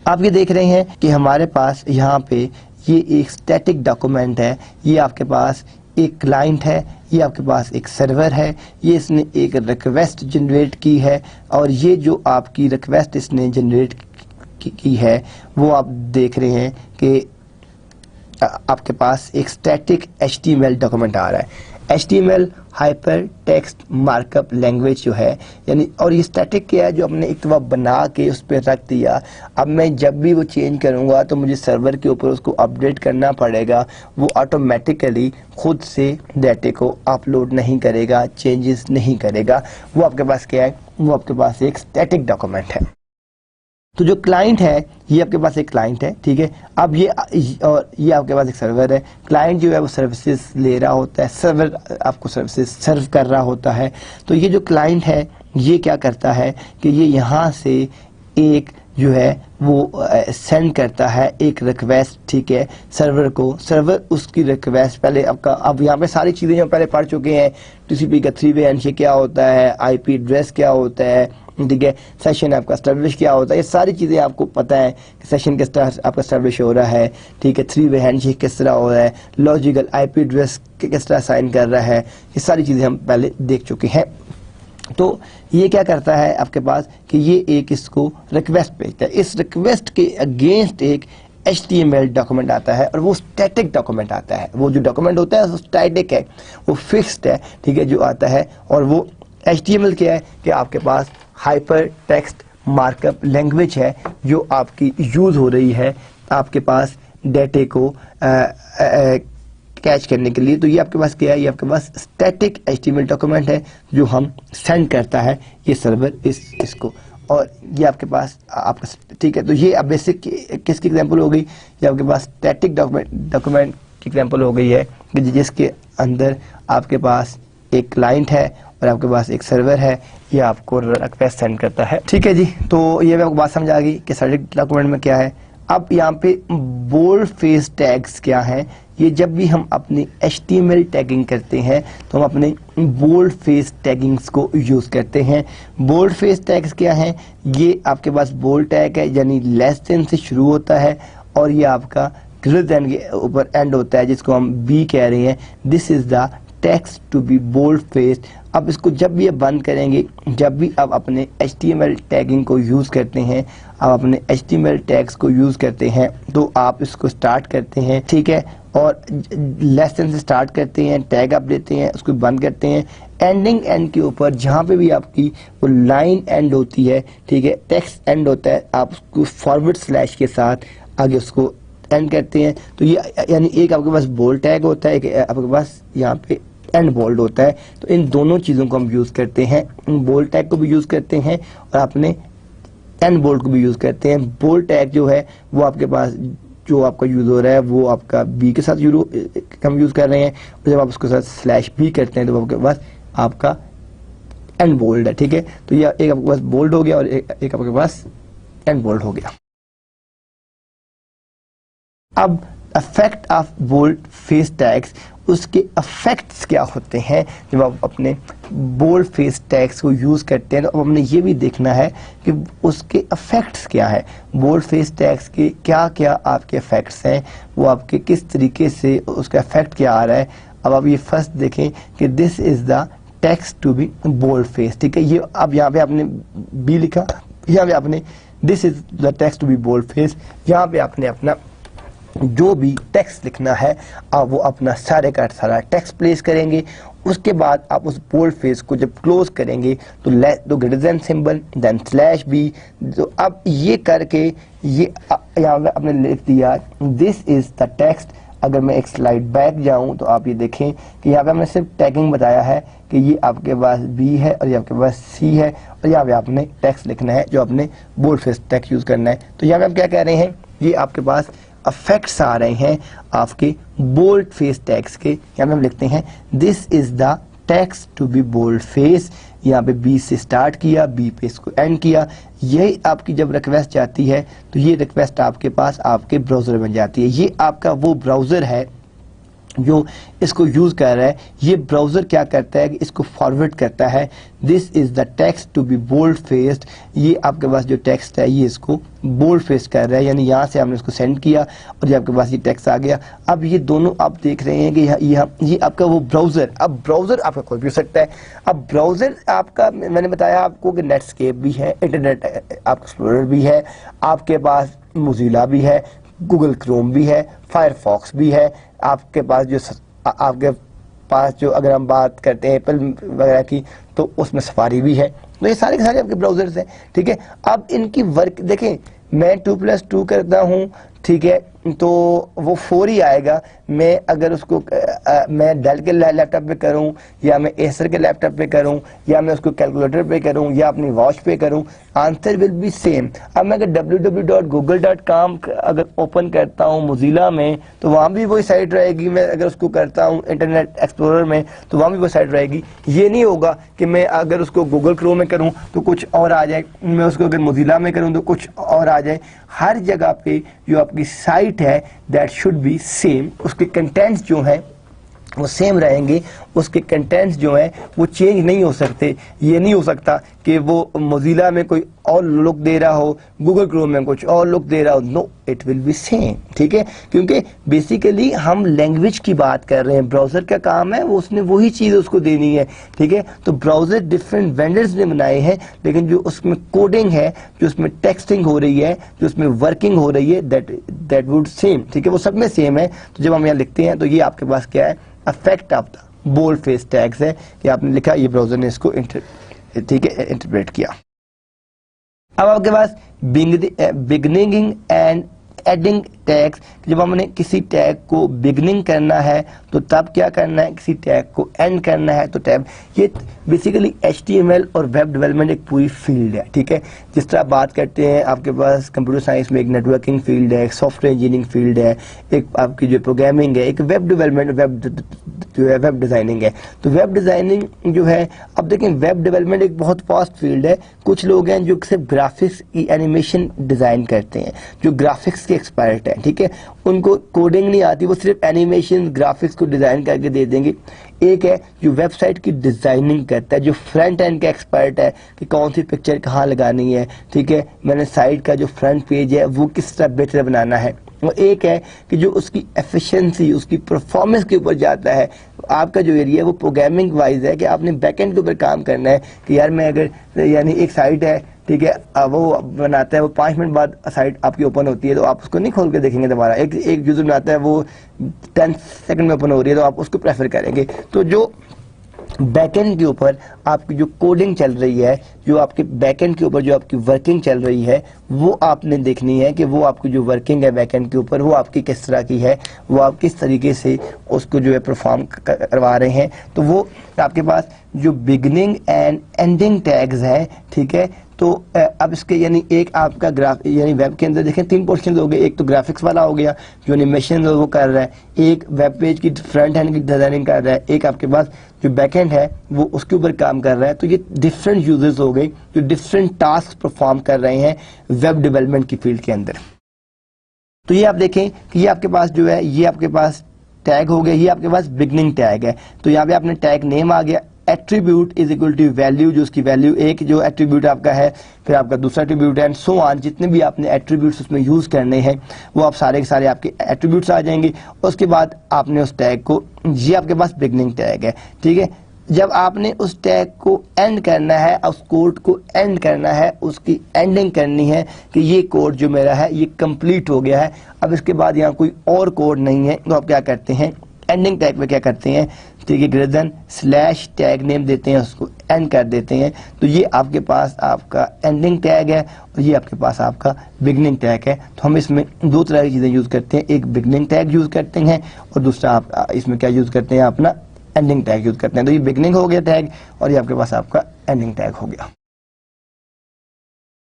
आप ये देख रहे हैं कि हमारे पास यहाँ पे ये एक स्टैटिक डॉक्यूमेंट है, ये आपके पास एक क्लाइंट है, ये आपके पास एक सर्वर है, ये इसने एक रिक्वेस्ट जनरेट की है और ये जो आपकी रिक्वेस्ट इसने जनरेट की है वो आप देख रहे हैं कि आपके पास एक स्टैटिक HTML डॉक्यूमेंट आ रहा है। HTML hyper text markup language जो है, यानी, और ये स्टैटिक क्या है, जो हमने एक दफ़ा बना के उस पर रख दिया। अब मैं जब भी वो चेंज करूँगा तो मुझे सर्वर के ऊपर उसको अपडेट करना पड़ेगा, वो ऑटोमेटिकली खुद से डाटे को अपलोड नहीं करेगा, चेंजेस नहीं करेगा। वो आपके पास क्या है, वो आपके पास एक स्टैटिक डॉक्यूमेंट है। तो जो क्लाइंट है ये आपके पास एक क्लाइंट है, ठीक है। अब ये और ये आपके पास एक सर्वर है। क्लाइंट जो है वो सर्विसेज ले रहा होता है, सर्वर आपको सर्विसेज सर्व कर रहा होता है। तो ये जो क्लाइंट है ये क्या करता है कि ये यहाँ से एक जो है वो सेंड करता है एक रिक्वेस्ट, ठीक है, सर्वर को। सर्वर उसकी रिक्वेस्ट पहले आपका, अब यहाँ पे सारी चीज़ें जो पहले पढ़ चुके हैं, TCP का 3-वे हैंडशेक क्या होता है, IP एड्रेस क्या होता है, ठीक है, सेशन आपका एस्टैब्लिश क्या होता है, ये सारी चीज़ें आपको पता है कि सेशन किस तरह आपका एस्टैब्लिश हो रहा है, ठीक है, 3-वे हैंडशेक किस तरह हो रहा है, लॉजिकल IP एड्रेस किस तरह साइन कर रहा है, ये सारी चीज़ें हम पहले देख चुके हैं। तो ये क्या करता है आपके पास कि ये एक इसको रिक्वेस्ट भेजता है, इस रिक्वेस्ट के अगेंस्ट एक HTML डॉक्यूमेंट आता है और वो स्टैटिक डॉक्यूमेंट आता है। वो जो डॉक्यूमेंट होता है वो स्टैटिक है, वो फिक्स्ड है, ठीक है, जो आता है। और वो HTML क्या है कि आपके पास हाइपर टेक्स्ट मार्कअप लैंग्वेज है जो आपकी यूज हो रही है आपके पास डेटे को कैच करने के लिए। तो ये आपके पास क्या है, ये आपके पास स्टैटिक HTML डॉक्यूमेंट है जो हम सेंड करता है ये सर्वर इसको। और ये आपके पास आपका, ठीक है। तो ये अब बेसिक किसकी एग्जांपल हो गई, ये आपके पास स्टैटिक डॉक्यूमेंट की एग्जांपल हो गई है कि जिसके अंदर आपके पास एक क्लाइंट है और आपके पास एक सर्वर है, ये आपको रिक्वेस्ट सेंड करता है, ठीक है जी। तो ये आपको बात समझ आ गई कि स्टैटिक डॉक्यूमेंट में क्या है। अब यहाँ पे बोल्ड फेस टैग्स क्या हैं, ये जब भी हम अपनी HTML टैगिंग करते हैं तो हम अपने बोल्ड फेस टैगिंग्स को यूज करते हैं। बोल्ड फेस टैग्स क्या हैं, ये आपके पास बोल्ड टैग है यानी लेस देन से शुरू होता है और ये आपका ग्रेटर देन के ऊपर एंड होता है, जिसको हम B कह रहे हैं। This is the text to be bold face. अब इसको जब भी आप बंद करेंगे, जब भी आप अपने HTML टैगिंग को यूज़ करते हैं, आप अपने HTML टैग्स को यूज़ करते हैं, तो आप इसको स्टार्ट करते हैं, ठीक है, और लेस देन से स्टार्ट करते हैं, टैग आप देते हैं, उसको बंद करते हैं। एंडिंग एंड के ऊपर जहाँ पे भी आपकी वो लाइन एंड होती है, ठीक है, टेक्स्ट एंड होता है, आप उसको फॉरवर्ड स्लैश के साथ आगे उसको एंड करते हैं। तो ये यानी एक आपके पास बोल्ड टैग होता है, एक आपके पास यहाँ पे एंड बोल्ड होता है। तो इन दोनों चीज़ों को हम यूज़ करते हैं, बोल्ड टैग को भी यूज़ करते हैं और अपने एंड बोल्ड को भी यूज़ करते हैं। बोल्ड टैग जो है वो आपके पास जो आपका यूज़ हो रहा है वो आपका B के साथ हम यूज़ कर रहे हैं, और जब आप उसके साथ स्लैश B करते हैं तो आपके पास आपका एंड बोल्ड है, ठीक है। तो ये एक आपके पास बोल्ड हो गया और एक आपके पास एंड बोल्ड हो गया। अब effect of bold face tags, उसके इफेक्ट्स क्या होते हैं जब आप अपने बोल्ड फेस टैग्स को यूज़ करते हैं। तो अब हमने ये भी देखना है कि उसके इफेक्ट्स क्या है, बोल्ड फेस टैग्स के क्या क्या आपके इफेक्ट्स हैं, वो आपके किस तरीके से उसका इफेक्ट क्या आ रहा है। अब आप ये फर्स्ट देखें कि this is the text to be bold face, ठीक है। ये अब यहाँ पे आपने B लिखा, यहाँ पे आपने this is the text to be bold face, यहाँ पे आपने अपना जो भी टेक्स्ट लिखना है आप वो अपना सारे का सारा टेक्स्ट प्लेस करेंगे। उसके बाद आप उस बोल्ड फेस को जब क्लोज करेंगे तो greater than symbol then slash B। तो अब ये करके ये यहाँ पे आपने लिख दिया दिस इज द टेक्स्ट। अगर मैं एक स्लाइड बैक जाऊं तो आप ये देखें कि यहाँ पे हमने सिर्फ टैगिंग बताया है कि ये आपके पास B है और ये आपके पास C है, और यहाँ पे आपने टेक्स्ट लिखना है जो आपने बोल्ड फेस टेक्स्ट यूज करना है। तो यहाँ पे हम क्या कह रहे हैं, ये आपके पास इफेक्ट्स आ रहे हैं आपके बोल्ड फेस टैग्स के। यहाँ पे हम लिखते हैं this is the text to be bold face, यहाँ पे B से स्टार्ट किया, B पे इसको एंड किया। यही आपकी जब रिक्वेस्ट जाती है तो ये रिक्वेस्ट आपके पास आपके ब्राउज़र में जाती है। ये आपका वो ब्राउज़र है जो इसको यूज़ कर रहा है। ये ब्राउज़र क्या करता है कि इसको फॉरवर्ड करता है, this is the text to be bold faced. ये आपके पास जो टेक्स्ट है ये इसको बोल्ड फेस कर रहा है, यानी यहाँ से हमने इसको सेंड किया और ये आपके पास ये टेक्स्ट आ गया। अब ये दोनों आप देख रहे हैं कि ये आपका वो ब्राउज़र, अब ब्राउज़र आपका कोई भी हो सकता है। अब ब्राउज़र आपका मैंने बताया आपको कि नेटस्केप भी है, इंटरनेट आपका एक्सप्लोरर भी है, आपके पास मोज़िला भी है, गूगल क्रोम भी है, फायरफॉक्स भी है, आपके पास जो अगर हम बात करते हैं एप्पल वगैरह की तो उसमें सफारी भी है। तो ये सारे के सारे आपके ब्राउजर्स हैं, ठीक है। अब इनकी वर्क देखें, मैं 2+2 करता हूँ, ठीक है, तो वो 4 ही आएगा। मैं अगर उसको मैं डेल के लैपटॉप पे करूं या मैं एसर के लैपटॉप पे करूं या मैं उसको कैलकुलेटर पे करूं या अपनी वॉच पे करूं, आंसर विल बी सेम। अब मैं अगर www.google.com अगर ओपन करता हूं मोज़िला में तो वहाँ भी वही साइट रहेगी। मैं अगर उसको करता हूं इंटरनेट एक्सप्लोरर में तो वहाँ भी वो साइट रहेगी। ये नहीं होगा कि मैं अगर उसको गूगल क्रोम में करूँ तो कुछ और आ जाए, मैं उसको अगर मोज़िला में करूँ तो कुछ और आ जाए। हर जगह पे जो आपकी साइट है दैट शुड बी सेम, उसके कंटेंट्स जो हैं वो सेम रहेंगे, उसके कंटेंट्स जो हैं वो चेंज नहीं हो सकते। ये नहीं हो सकता कि वो मोज़िला में कोई और लुक दे रहा हो, गूगल क्रोम में कुछ और लुक दे रहा हो, no it will be same, ठीक है। क्योंकि बेसिकली हम लैंग्वेज की बात कर रहे हैं, ब्राउज़र का काम है वो उसने वही चीज़ उसको देनी है, ठीक है। तो ब्राउज़र डिफरेंट वेंडर्स ने बनाए हैं, लेकिन जो उसमें कोडिंग है, जो उसमें टेक्सटिंग हो रही है, जो उसमें वर्किंग हो रही है, दैट वुड सेम, ठीक है, वो सब में सेम है। तो जब हम यहाँ लिखते हैं तो ये आपके पास क्या है, effect of the bold face tags है कि आपने लिखा, ये ब्राउज़र ने इसको ठीक है इंटरप्रेट किया। अब आपके पास बिगिनिंग एंड एडिंग टैग्स, जब हमने किसी टैग को बिगनिंग करना है तो तब क्या करना है, किसी टैग को एंड करना है तो टैब। ये बेसिकली HTML और वेब डेवलपमेंट एक पूरी फील्ड है, ठीक है। जिस तरह बात करते हैं आपके पास कंप्यूटर साइंस में एक नेटवर्किंग फील्ड है, एक सॉफ्टवेयर इंजीनियरिंग फील्ड है, एक आपकी जो प्रोग्रामिंग है, एक वेब डेवलपमेंट, वेब डिजाइनिंग है। तो वेब डिजाइनिंग जो है, अब देखें वेब डेवलपमेंट एक बहुत फास्ट फील्ड है। कुछ लोग हैं जो सिर्फ ग्राफिक्स एनिमेशन डिजाइन करते हैं, जो ग्राफिक्स के एक्सपर्ट हैं, ठीक है, उनको कोडिंग नहीं आती, वो सिर्फ एनिमेशन ग्राफिक्स को डिजाइन करके दे देंगे। एक है जो वेबसाइट की डिजाइनिंग करता है, जो फ्रंट एंड का एक्सपर्ट है कि कौन सी पिक्चर कहाँ लगानी है, ठीक है, मैंने साइट का जो फ्रंट पेज है वो किस तरह बेहतर बनाना है। और एक है कि जो उसकी एफिशिएंसी, उसकी परफॉर्मेंस के ऊपर जाता है। आपका जो एरिया है वो प्रोग्रामिंग वाइज है कि आपने बैकएंड के ऊपर काम करना है कि यार मैं अगर यानी एक साइट है, ठीक है, वो बनाता है, वो 5 मिनट बाद साइट आपकी ओपन होती है तो आप उसको नहीं खोल के देखेंगे दोबारा। एक यूजर बनाता है वो 10 सेकंड में ओपन हो रही है तो आप उसको प्रेफर करेंगे। तो जो बैकएंड के ऊपर आपकी जो कोडिंग चल रही है, जो आपके बैकएंड के ऊपर जो आपकी वर्किंग चल रही है, वो आपने देखनी है कि वो आपकी जो वर्किंग है बैकएंड के ऊपर वो आपकी किस तरह की है, वो आप किस तरीके से उसको जो है परफॉर्म करवा रहे हैं। तो वो आपके पास जो बिगनिंग एंड एंडिंग टैग्स हैं, ठीक है। तो अब इसके यानी एक आपका ग्राफ यानी वेब के अंदर देखें 3 पोर्शन हो गए। एक तो ग्राफिक्स वाला हो गया जो एनिमेशन वो कर रहा है, एक वेब पेज की फ्रंट एंड की डिजाइनिंग कर रहा है, एक आपके पास जो बैक एंड है वो उसके ऊपर काम कर रहा है। तो ये डिफरेंट यूजर्स हो गए जो डिफरेंट टास्क परफॉर्म कर रहे हैं वेब डेवलपमेंट की फील्ड के अंदर। तो ये आप देखें कि ये आपके पास जो है ये आपके पास टैग हो गया, ये आपके पास बिगनिंग टैग है। तो यहाँ पे आपने टैग नेम आ गया, attribute is equal to value, जो उसकी वैल्यू एक जो एट्रीब्यूट आपका है, फिर आपका दूसरा एट्रीब्यूट है एंड सो ऑन। जितने भी आपने एट्रीब्यूट्स उसमें यूज करने हैं वो आप सारे के सारे आपके एट्रीब्यूट्स आ जाएंगे। उसके बाद आपने उस टैग को, ये आपके पास बिगनिंग टैग है, ठीक है। जब आपने उस टैग को एंड करना है, उस कोड को एंड करना है, उसकी एंडिंग करनी है कि ये कोड जो मेरा है ये कंप्लीट हो गया है, अब इसके बाद यहाँ कोई और कोड नहीं है, तो आप क्या करते हैं एंडिंग टैग पे क्या करते हैं, ठीक है, greater than slash tag name देते हैं, उसको एंड कर देते हैं। तो ये आपके पास आपका एंडिंग टैग है और ये आपके पास आपका बिगनिंग टैग है। तो हम इसमें 2 तरह की चीजें यूज करते हैं, एक बिगनिंग टैग यूज करते हैं और दूसरा आप इसमें क्या यूज करते हैं, अपना एंडिंग टैग यूज करते हैं। तो ये बिगनिंग हो गया टैग और ये आपके पास आपका एंडिंग टैग हो गया।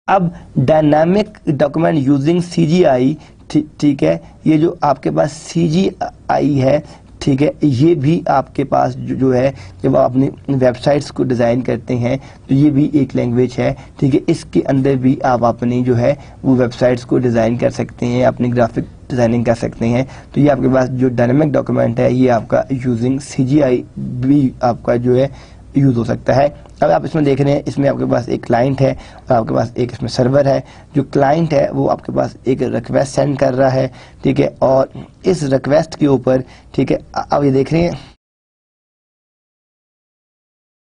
अब डायनामिक डॉक्यूमेंट यूजिंग CGI, ठीक है, ये जो आपके पास CGI है, ठीक है, ये भी आपके पास जो है जब आप अपनी वेबसाइट्स को डिज़ाइन करते हैं तो ये भी एक लैंग्वेज है, ठीक है। इसके अंदर भी आप अपनी जो है वो वेबसाइट्स को डिज़ाइन कर सकते हैं, अपनी ग्राफिक डिज़ाइनिंग कर सकते हैं। तो ये आपके पास जो डायनामिक डॉक्यूमेंट है ये आपका यूजिंग CGI भी आपका जो है यूज हो सकता है। अब आप इसमें देख रहे हैं इसमें आपके पास एक क्लाइंट है और आपके पास एक इसमें सर्वर है। जो क्लाइंट है वो आपके पास एक रिक्वेस्ट सेंड कर रहा है, ठीक है, और इस रिक्वेस्ट के ऊपर, ठीक है, अब ये देख रहे हैं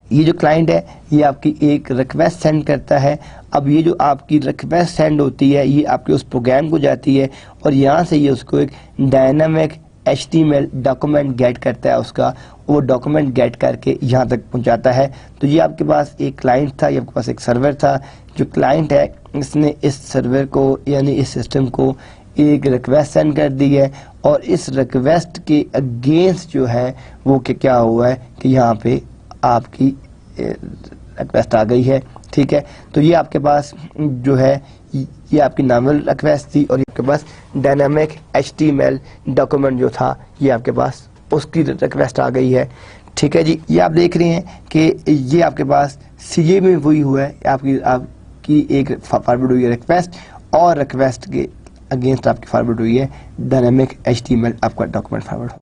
ये जो क्लाइंट है ये आपकी एक रिक्वेस्ट सेंड करता है। अब ये जो आपकी रिक्वेस्ट सेंड होती है ये आपके उस प्रोग्राम को जाती है और यहाँ से ये उसको एक डायनामिक HTML डॉक्यूमेंट गेट करता है, उसका वो डॉक्यूमेंट गेट करके यहाँ तक पहुँचाता है। तो ये आपके पास एक क्लाइंट था, ये आपके पास एक सर्वर था। जो क्लाइंट है इसने इस सर्वर को यानी इस सिस्टम को एक रिक्वेस्ट सेंड कर दी है और इस रिक्वेस्ट के अगेंस्ट जो है वो क्या हुआ है कि यहाँ पे आपकी रिक्वेस्ट आ गई है, ठीक है। तो ये आपके पास जो है ये आपकी नॉर्मल रिक्वेस्ट थी और आपके पास डायनामिक HTML डॉक्यूमेंट जो था ये आपके पास उसकी रिक्वेस्ट आ गई है, ठीक है जी। ये आप देख रहे हैं कि ये आपके पास CGI में वही हुआ है, आपकी एक फॉरवर्ड हुई है रिक्वेस्ट और रिक्वेस्ट के अगेंस्ट आपकी फॉरवर्ड हुई है डायनामिक HTML आपका डॉक्यूमेंट फॉरवर्ड हो।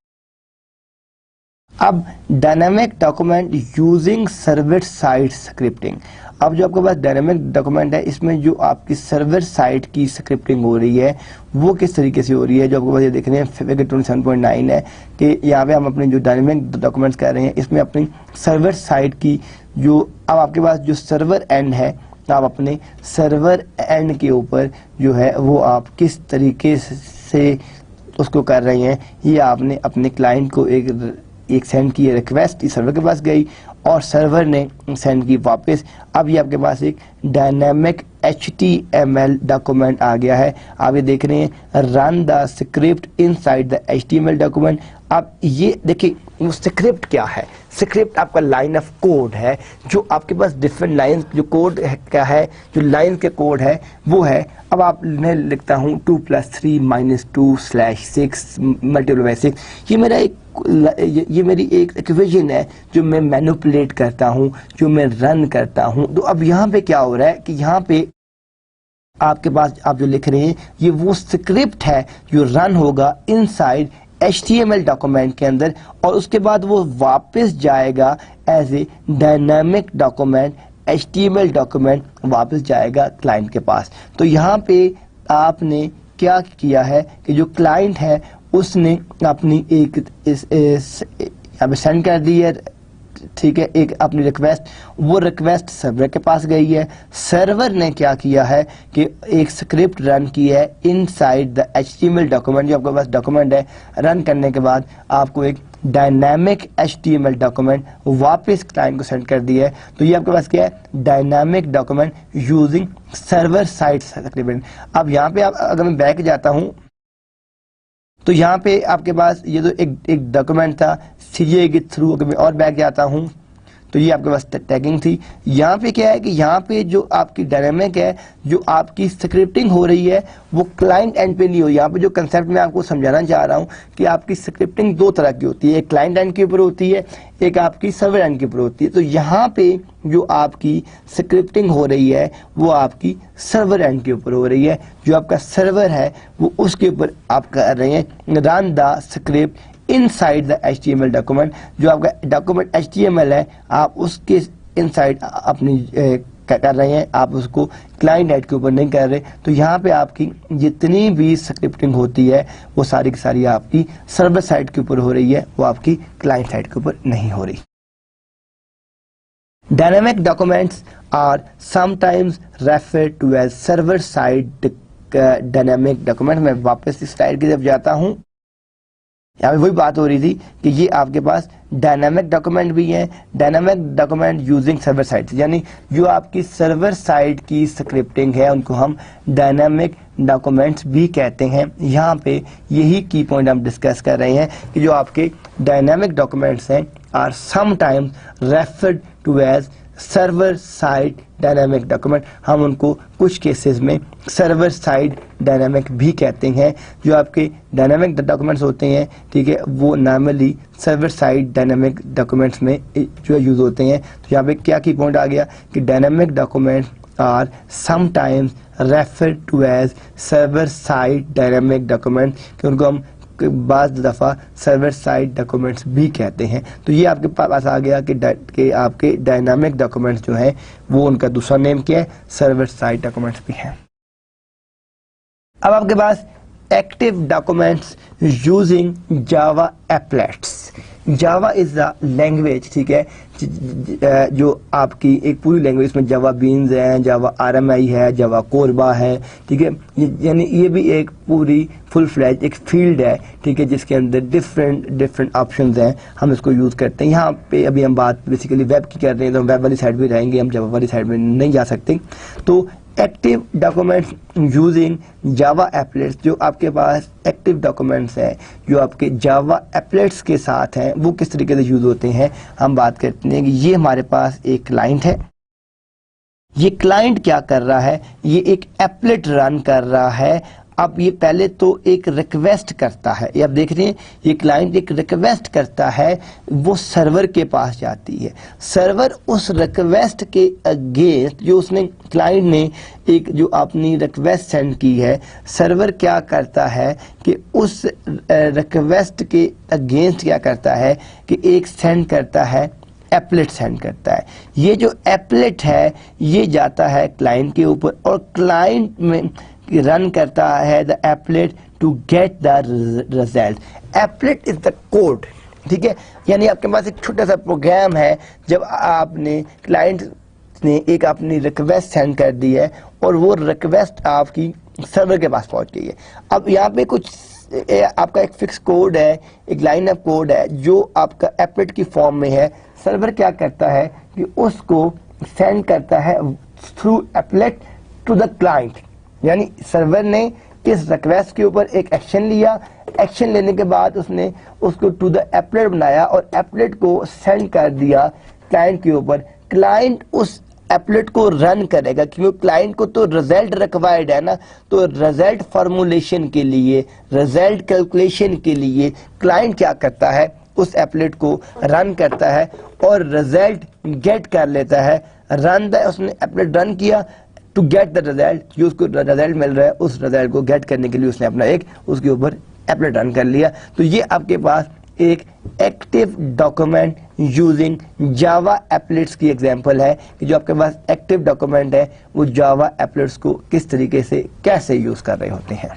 अब dynamic document using server side scripting. अब जो आपके पास डायनामिक डॉक्यूमेंट है इसमें जो आपकी सर्वर साइड की स्क्रिप्टिंग हो रही है वो किस तरीके से हो रही है। जो आपके पास ये देख रहे हैं फिगर 27.9 है कि यहाँ पे हम अपने जो डायनामिक डॉक्यूमेंट्स कर रहे हैं इसमें अपनी सर्वर साइड की जो अब आपके पास जो सर्वर एंड है आप अपने सर्वर एंड के ऊपर जो है वो आप किस तरीके से उसको कर रहे हैं। ये आपने अपने क्लाइंट को एक सेंड की रिक्वेस्ट सर्वर के पास गई और सर्वर ने सेंड की वापस। अब ये आपके पास एक डायनामिक HTML डॉक्यूमेंट आ गया है। आप ये देख रहे हैं run the script inside the HTML document. अब ये देखिए वो स्क्रिप्ट क्या है, स्क्रिप्ट आपका लाइन ऑफ कोड है, जो आपके पास डिफरेंट लाइंस जो कोड क्या है, जो लाइन के कोड है वो है। अब आप मैं लिखता हूँ 2 + 3 - 2 /6 × 6। ये मेरी एक इक्वेशन है जो मैं मैनिपुलेट करता हूँ, जो मैं रन करता हूँ। तो अब यहाँ पे क्या हो रहा है कि यहाँ पे आपके पास आप जो लिख रहे हैं ये वो स्क्रिप्ट है जो रन होगा इनसाइड HTML डॉक्यूमेंट के अंदर, और उसके बाद वो वापस जाएगा as a dynamic document, HTML document वापस जाएगा क्लाइंट के पास। तो यहाँ पे आपने क्या किया है कि जो क्लाइंट है उसने अपनी एक यहाँ पे सेंड कर दी है, ठीक है, एक अपनी रिक्वेस्ट, वो रिक्वेस्ट सर्वर के पास गई है। सर्वर ने क्या किया है कि एक स्क्रिप्ट रन की है इनसाइड द HTML डॉक्यूमेंट, जो आपके पास डॉक्यूमेंट है। रन करने के बाद आपको एक डायनामिक HTML डॉक्यूमेंट वापस क्लाइंट को सेंड कर दिया है। तो ये आपके पास क्या है, dynamic document using server side script. अब यहाँ पे अगर मैं बैक जाता हूँ तो यहाँ पे आपके पास ये तो एक डॉक्यूमेंट था CA के थ्रू। अगर मैं और बैक जाता हूँ तो ये आपके पास टैगिंग थी। यहाँ पे क्या है कि यहाँ पे जो आपकी डायनामिक है, जो आपकी स्क्रिप्टिंग हो रही है वो क्लाइंट एंड पे नहीं हो। यहाँ पे जो कंसेप्ट मैं आपको समझाना चाह रहा हूँ कि आपकी स्क्रिप्टिंग दो तरह की होती है, एक क्लाइंट एंड के ऊपर होती है, एक आपकी सर्वर एंड के ऊपर होती है। तो यहाँ पे जो आपकी स्क्रिप्टिंग हो रही है वो आपकी सर्वर एंड के ऊपर हो रही है। जो आपका सर्वर है वो उसके ऊपर आप कर रहे हैं run the script inside the HTML document. जो आपका डॉक्यूमेंट HTML है आप उसके इनसाइड अपनी कर रहे हैं, आप उसको क्लाइंट साइड के ऊपर नहीं कर रहे। तो यहाँ पे आपकी जितनी भी स्क्रिप्टिंग होती है वो सारी की सारी आपकी सर्वर साइड के ऊपर हो रही है, वो आपकी क्लाइंट साइड के ऊपर नहीं हो रही। Dynamic documents are sometimes referred to as server side dynamic document। मैं वापस इस स्लाइड की तरफ जाता हूँ। यहाँ पे वही बात हो रही थी कि ये आपके पास डायनामिक डॉक्यूमेंट भी है, dynamic document using server side, यानी जो आपकी सर्वर साइड की स्क्रिप्टिंग है उनको हम डायनामिक डॉक्यूमेंट्स भी कहते हैं। यहाँ पे यही की पॉइंट हम डिस्कस कर रहे हैं कि जो आपके डायनामिक डॉक्यूमेंट्स हैं are sometimes referred to as server side dynamic document. हम उनको कुछ केसेस में सर्वर साइड डायनामिक भी कहते हैं। जो आपके डायनामिक डॉक्यूमेंट्स होते हैं, ठीक है, वो normally server side dynamic documents में जो यूज होते हैं। तो यहाँ पे क्या की पॉइंट आ गया कि dynamic documents are sometimes referred to as server side dynamic document, कि उनको हम बाज़ दफ़ा सर्वर साइड डॉक्यूमेंट्स भी कहते हैं। तो ये आपके पास आ गया कि आपके डायनामिक डॉक्यूमेंट्स जो हैं वो उनका दूसरा नेम क्या है, सर्वर साइड डॉक्यूमेंट्स भी हैं। अब आपके पास active documents using Java applets. Java is the language, ठीक है, जो आपकी एक पूरी लैंग्वेज में जावा बीन्स है, जावा RMI है, जावा कोरबा है, ठीक है, यानी ये भी एक पूरी फुल फ्लैज एक फील्ड है, ठीक है, जिसके अंदर डिफरेंट ऑप्शंस हैं, हम इसको यूज़ करते हैं। यहाँ पे अभी हम बात बेसिकली वेब की कर रहे हैं, तो हम वेब वाली साइड में रहेंगे, हम जावा वाली साइड में नहीं जा सकते। तो एक्टिव डॉक्यूमेंट्स यूजिंग जावा एप्लेट्स, जो आपके पास एक्टिव डॉक्यूमेंट्स हैं जो आपके जावा एप्लेट्स के साथ हैं, वो किस तरीके से यूज होते हैं हम बात करते हैं। कि ये हमारे पास एक क्लाइंट है, ये क्लाइंट क्या कर रहा है, ये एक एप्लेट रन कर रहा है। अब ये पहले तो एक रिक्वेस्ट करता है, ये आप देख रहे हैं ये क्लाइंट एक रिक्वेस्ट करता है, वो सर्वर के पास जाती है। सर्वर उस रिक्वेस्ट के अगेंस्ट जो उसने क्लाइंट ने एक जो अपनी रिक्वेस्ट सेंड की है, सर्वर क्या करता है कि उस रिक्वेस्ट के अगेंस्ट क्या करता है कि एक सेंड करता है, एप्लेट सेंड करता है। ये जो एप्लेट है ये जाता है क्लाइंट के ऊपर और क्लाइंट में रन करता है the applet to get the result. Applet is the code, ठीक है, यानी आपके पास एक छोटा सा प्रोग्राम है। जब आपने क्लाइंट ने एक अपनी रिक्वेस्ट सेंड कर दी है और वो रिक्वेस्ट आपकी सर्वर के पास पहुंच गई है। अब यहाँ पे कुछ आपका एक फिक्स कोड है, एक लाइन ऑफ कोड है जो आपका एप्लेट की फॉर्म में है, सर्वर क्या करता है कि उसको सेंड करता है through applet to the client, यानी सर्वर ने इस रिक्वेस्ट के ऊपर एक एक्शन लिया, एक्शन लेने के बाद उसने उसको टू द एप्लेट बनाया और एप्लेट को सेंड कर दिया क्लाइंट के ऊपर। क्लाइंट उस एप्लेट को रन करेगा क्योंकि क्लाइंट को तो रिजल्ट रिक्वायर्ड है ना, तो रिजल्ट फॉर्मुलेशन के लिए, रिजल्ट कैलकुलेशन के लिए क्लाइंट क्या करता है, उस एप्लेट को रन करता है और रिजल्ट गेट कर लेता है। रन द उसने एप्लेट रन किया टू गेट द रिजल्ट, जो उसको रिजल्ट मिल रहा है उस रिजल्ट को गेट करने के लिए उसने अपना एक उसके ऊपर एप्लेट रन कर लिया। तो ये आपके पास एक एक्टिव डॉक्यूमेंट यूजिंग जावा एप्लेट्स की एग्जांपल है कि जो आपके पास एक्टिव डॉक्यूमेंट है वो जावा एप्लेट्स को किस तरीके से कैसे यूज कर रहे होते हैं।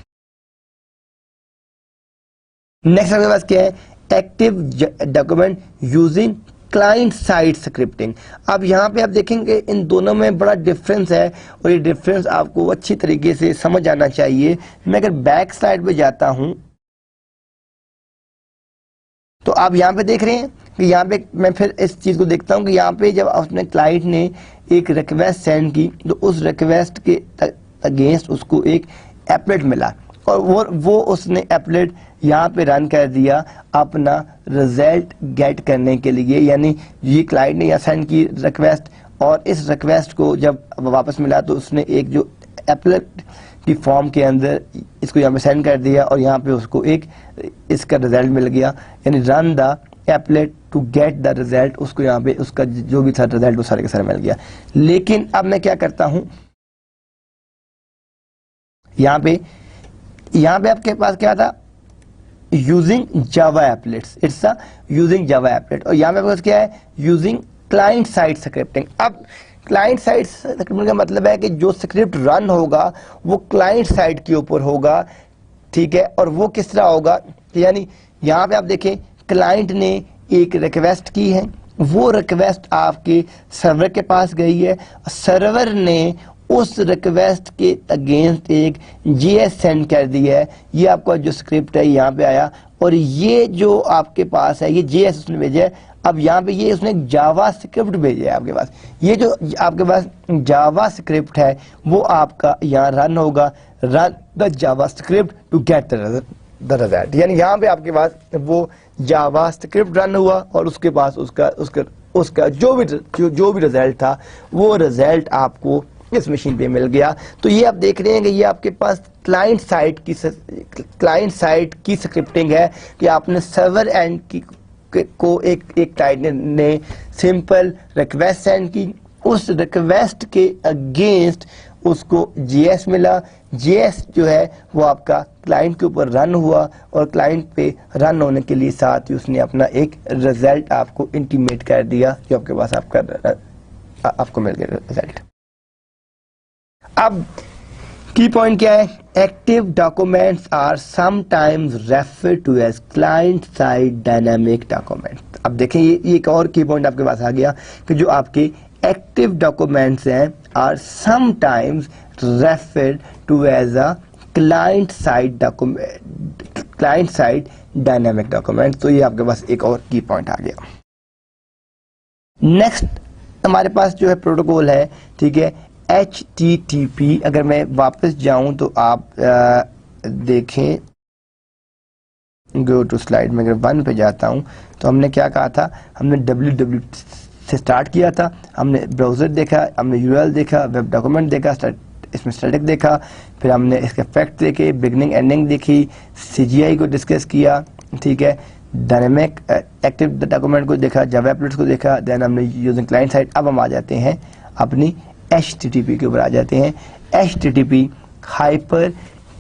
नेक्स्ट आपके पास क्या है, active document using client side scripting. अब यहाँ पे आप देखेंगे इन दोनों में बड़ा डिफरेंस है और ये डिफरेंस आपको अच्छी तरीके से समझ आना चाहिए। मैं अगर बैक साइड पे जाता हूं तो आप यहाँ पे देख रहे हैं कि यहाँ पे मैं फिर इस चीज को देखता हूँ कि यहाँ पे जब अपने क्लाइंट ने एक रिक्वेस्ट सेंड की तो उस रिक्वेस्ट के अगेंस्ट उसको एक एप्लेट मिला और वो उसने एप्लेट यहाँ पे रन कर दिया अपना रिजल्ट गेट करने के लिए। यानी ये क्लाइंट ने यहाँ सेंड की रिक्वेस्ट और इस रिक्वेस्ट को जब वापस मिला तो उसने एक जो एप्लेट की फॉर्म के अंदर इसको यहाँ पे सेंड कर दिया और यहाँ पे उसको एक इसका रिजल्ट मिल गया। यानी run the applet to get the result, उसको यहाँ पे उसका जो भी था रिजल्ट वो सारे के सारे मिल गया। लेकिन अब मैं क्या करता हूं, यहाँ पे आपके पास क्या था, using Java एप्लेट्स, it's a using Java applet, और यहाँ पे आपके पास क्या है, यूजिंग क्लाइंट साइड स्क्रिप्टिंग। अब क्लाइंट साइड स्क्रिप्टिंग का मतलब है कि जो स्क्रिप्ट रन होगा वो क्लाइंट साइड के ऊपर होगा, ठीक है। और वो किस तरह होगा, यानी यहाँ पे आप देखें क्लाइंट ने एक रिक्वेस्ट की है, वो रिक्वेस्ट आपके सर्वर के पास गई है, सर्वर ने उस रिक्वेस्ट के अगेंस्ट एक जेएस सेंड कर दिया है। ये आपका जो स्क्रिप्ट है यहाँ पे आया और ये जो आपके पास है ये जेएस उसने भेजा है। अब यहाँ पे ये उसने जावा स्क्रिप्ट भेजा है आपके पास, ये जो आपके पास जावा स्क्रिप्ट है वो आपका यहाँ रन होगा, run the JavaScript to get the result. यानी यहाँ पे आपके पास वो जावा स्क्रिप्ट रन हुआ और उसके पास उसका जो भी रिजल्ट था वो रिजल्ट आपको इस मशीन पे मिल गया। तो ये आप देख रहे हैं कि ये आपके पास क्लाइंट साइड की स्क्रिप्टिंग है कि आपने सर्वर एंड को एक क्लाइंट ने सिंपल रिक्वेस्ट सेंड की, उस रिक्वेस्ट के अगेंस्ट उसको जेएस मिला, जेएस जो है वो आपका क्लाइंट के ऊपर रन हुआ और क्लाइंट पे रन होने के लिए साथ ही उसने अपना एक रिजल्ट आपको इंटीमेट कर दिया जो आपके पास आपको मिल गया रिजल्ट। अब की पॉइंट क्या है, active documents are sometimes referred to as client side dynamic document. अब देखें ये एक और की पॉइंट आपके पास आ गया कि जो आपके एक्टिव डॉक्यूमेंट्स हैं are sometimes referred to as a client side dynamic document. तो ये आपके पास एक और की पॉइंट आ गया। नेक्स्ट हमारे पास जो है प्रोटोकॉल है, ठीक है, HTTP। अगर मैं वापस जाऊं तो आप देखें, गो टू स्लाइड में अगर 1 पे जाता हूं तो हमने क्या कहा था, हमने www से स्टार्ट किया था, हमने ब्राउजर देखा, हमने URL देखा, वेब डॉक्यूमेंट देखा, इसमें स्टैटिक देखा, फिर हमने इसके फैक्ट देखे, बिगनिंग एंडिंग देखी, CGI को डिस्कस किया, ठीक है, डायनेमिक एक्टिव डॉक्यूमेंट को देखा, जावा एप्लेट्स को देखा, देन हमने यूजिंग क्लाइंट साइड। अब हम आ जाते हैं अपनी HTTP के ऊपर आ जाते हैं। HTTP hyper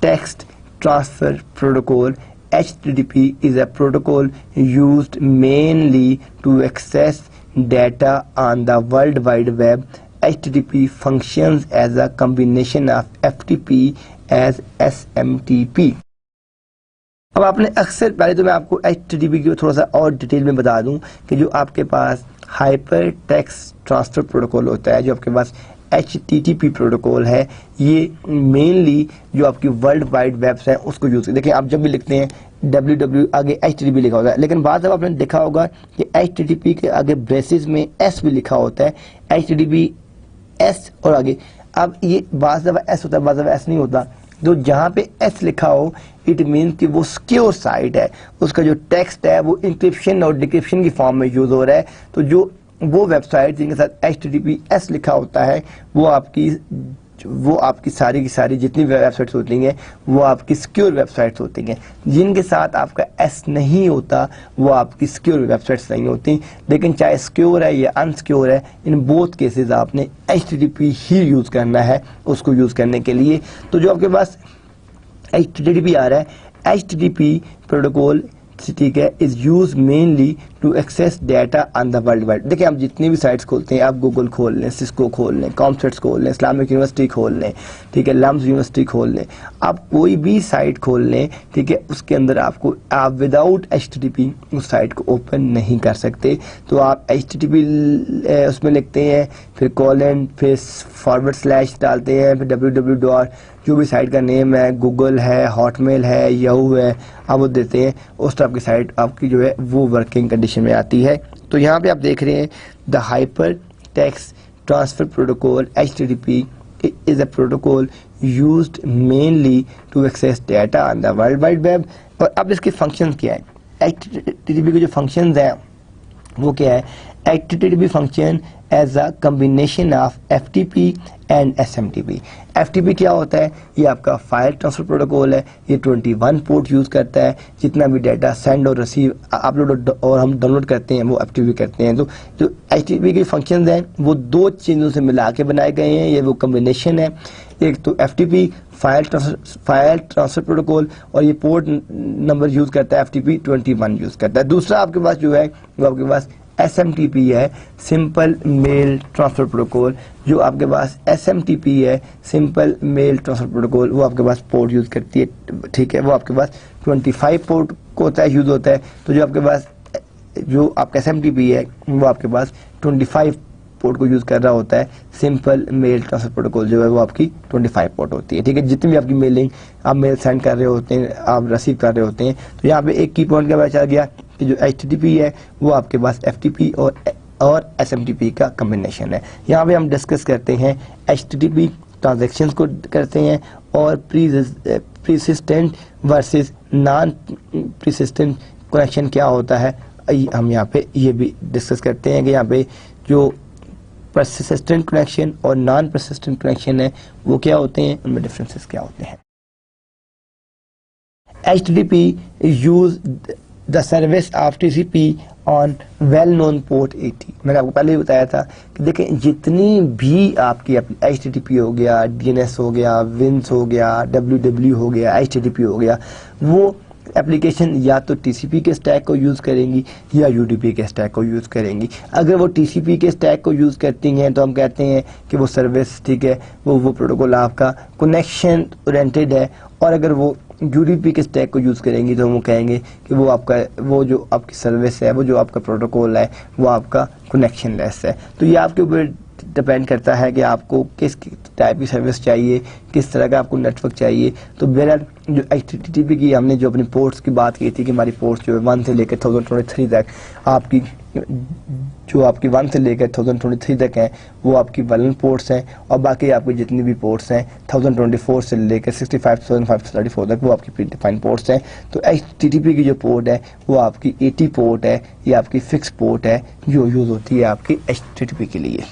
text transfer protocol. HTTP is a protocol used mainly to access data on the World Wide Web. HTTP functions as a combination of FTP as SMTP. अब आपने अक्सर, पहले तो मैं आपको HTTP की थोड़ा सा और डिटेल में बता दूं कि जो आपके पास हाइपर टेक्स्ट ट्रांसफर प्रोटोकॉल होता है, जो आपके पास HTTP प्रोटोकॉल है ये मेनली जो आपकी वर्ल्ड वाइड वेब्स हैं उसको यूज, देखिए आप जब भी लिखते हैं www आगे HTTP लिखा होता है, लेकिन बाद में आपने देखा होगा कि HTTP के आगे ब्रेसेस में S भी लिखा होता है, HTTP S और आगे। अब ये बाज़ दफ़ा S होता है, बाज़ दफ़ा S नहीं होता। तो जहाँ पे S लिखा हो इट मीन कि वो सिक्योर साइट है, उसका जो टेक्स्ट है वो इंक्रिप्शन और डिक्रिप्शन की फॉर्म में यूज़ हो रहा है। तो जो वो वेबसाइट जिनके साथ HTTPS लिखा होता है वो आपकी सारी की सारी जितनी वेबसाइट्स होती हैं वो आपकी सिक्योर वेबसाइट्स होती हैं। जिनके साथ आपका S नहीं होता वो आपकी सिक्योर वेबसाइट्स नहीं होती। लेकिन चाहे सिक्योर है या अनसिक्योर है, इन बोथ केसेस आपने HTTP ही यूज़ करना है उसको यूज़ करने के लिए। तो जो आपके पास HTTP आ रहा है, HTTP प्रोटोकॉल ठीक है is use mainly to access data on the world wide. देखिए आप जितनी भी साइट्स खोलते हैं, आप गूगल खोल लें, सिस्को खोल लें, कॉमसेट्स खोल लें, इस्लामिक यूनिवर्सिटी खोल लें, ठीक है, लम्स यूनिवर्सिटी खोल लें, आप कोई भी साइट खोल लें, ठीक है, उसके अंदर आपको आप विदाउट HTTP उस साइट को ओपन नहीं कर सकते। तो आप HTTP उसमें लिखते हैं, फिर कॉलन, फिर // डालते हैं, फिर www जो भी साइट का नेम है, गूगल है, हॉटमेल है, याहू है, आप वो देते हैं, उस टाइप की साइट आपकी जो है वो वर्किंग कंडीशन में आती है। तो यहाँ पे आप देख रहे हैं the hypertext transfer protocol HTTP is a protocol used mainly to access data on the world wide web. और अब इसके फंक्शंस क्या है, HTTP के जो फंक्शंस हैं वो क्या है, HTTP function as a combination of FTP and SMTP। FTP क्या होता है, ये आपका फाइल ट्रांसफर प्रोटोकॉल है, ये 21 पोर्ट यूज़ करता है, जितना भी डाटा सेंड और रिसीव अपलोड और हम डाउनलोड करते हैं वो FTP करते हैं। तो जो HTTP के फंक्शंस हैं वो दो चीज़ों से मिला के बनाए गए हैं, ये वो कम्बिनेशन है, एक तो FTP फाइल ट्रांसफर प्रोटोकॉल और ये पोर्ट नंबर यूज़ करता है FTP 21 यूज़ करता है। दूसरा आपके पास जो है वो आपके पास SMTP है, सिंपल मेल ट्रांसफर प्रोटोकॉल। जो आपके पास SMTP है, सिंपल मेल ट्रांसफर प्रोटोकॉल, वो आपके पास पोर्ट यूज़ करती है, ठीक है, वो आपके पास 25 पोर्ट को होता है, यूज़ होता है। तो जो आपके पास जो आपका SMTP है वो आपके पास 25 पोर्ट को यूज़ कर रहा होता है। सिंपल मेल ट्रांसफर प्रोटोकॉल जो है वो आपकी 25 पोर्ट होती है, ठीक है। जितनी भी आपकी मेलिंग आप मेल सेंड कर रहे होते हैं, आप रिसीव कर रहे होते हैं, तो यहाँ पे एक की पॉइंट क्या पता चल गया कि जो HTTP है वो आपके पास FTP और SMTP का कम्बिनेशन है। यहाँ पे हम डिस्कस करते हैं HTTP ट्रांजैक्शंस को करते हैं और प्रीसिस्टेंट वर्सेस नॉन प्रीसिस्टेंट कनेक्शन क्या होता है, हम यहाँ पे ये भी डिस्कस करते हैं कि यहाँ पे जो परसिस्टेंट कनेक्शन और नॉन परसिस्टेंट कनेक्शन है वो क्या होते हैं, उनमें डिफरेंसेस क्या होते हैं। HTTP use the service of TCP on well known port 80। मैंने आपको पहले ही बताया था कि देखें जितनी भी आपकी HTTP हो गया, DNS हो गया, WINS हो गया, WWW हो गया, HTTP हो गया, वो एप्लीकेशन या तो TCP के स्टैक को यूज़ करेंगी या UDP के स्टैक को यूज़ करेंगी। अगर वो TCP के स्टैक को यूज़ करती हैं तो हम कहते हैं कि वो सर्विस, ठीक है, वो प्रोटोकॉल आपका कनेक्शन ओरिएंटेड है। और अगर वो UDP के स्टैक को यूज़ करेंगी तो हम कहेंगे कि वो आपका वो जो आपकी सर्विस है, वो जो आपका प्रोटोकॉल है वो आपका कनेक्शन लेस है। तो ये आपके ऊपर डिपेंड करता है कि आपको किस टाइप की सर्विस चाहिए, किस तरह का आपको नेटवर्क चाहिए। तो बहरहाल जो HTTP की हमने जो अपनी पोर्ट्स की बात की थी कि हमारी पोर्ट्स जो है 1 से लेकर 1023 तक आपकी जो आपकी 1 से लेकर 1023 तक हैं वो आपकी वलन पोर्ट्स हैं, और बाकी आपकी जितनी भी पोर्ट्स हैं 1024 से लेकर 65,534 तक वो आपकी प्री डिफाइंड पोर्ट्स हैं। तो HTTP की जो पोर्ट है वो आपकी 80 पोर्ट है, ये आपकी फिक्स पोर्ट है जो यूज़ होती है आपकी HTTP के लिए।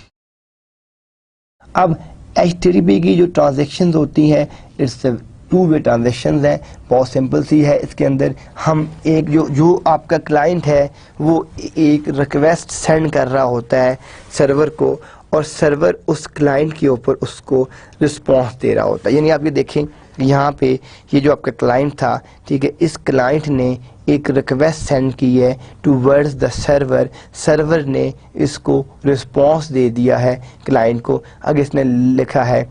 अब HTTP की जो ट्रांजेक्शन होती है इट्स 2-वे ट्रांजेक्शन है, बहुत सिंपल सी है। इसके अंदर हम एक जो आपका क्लाइंट है वो एक रिक्वेस्ट सेंड कर रहा होता है सर्वर को, और सर्वर उस क्लाइंट के ऊपर उसको रिस्पॉन्स दे रहा होता है। यानी आप ये देखें यहाँ पे ये जो आपका क्लाइंट था, ठीक है, इस क्लाइंट ने एक रिक्वेस्ट सेंड की है टूवर्ड्स द सर्वर, सर्वर ने इसको रिस्पॉन्स दे दिया है क्लाइंट को। अगर इसने लिखा है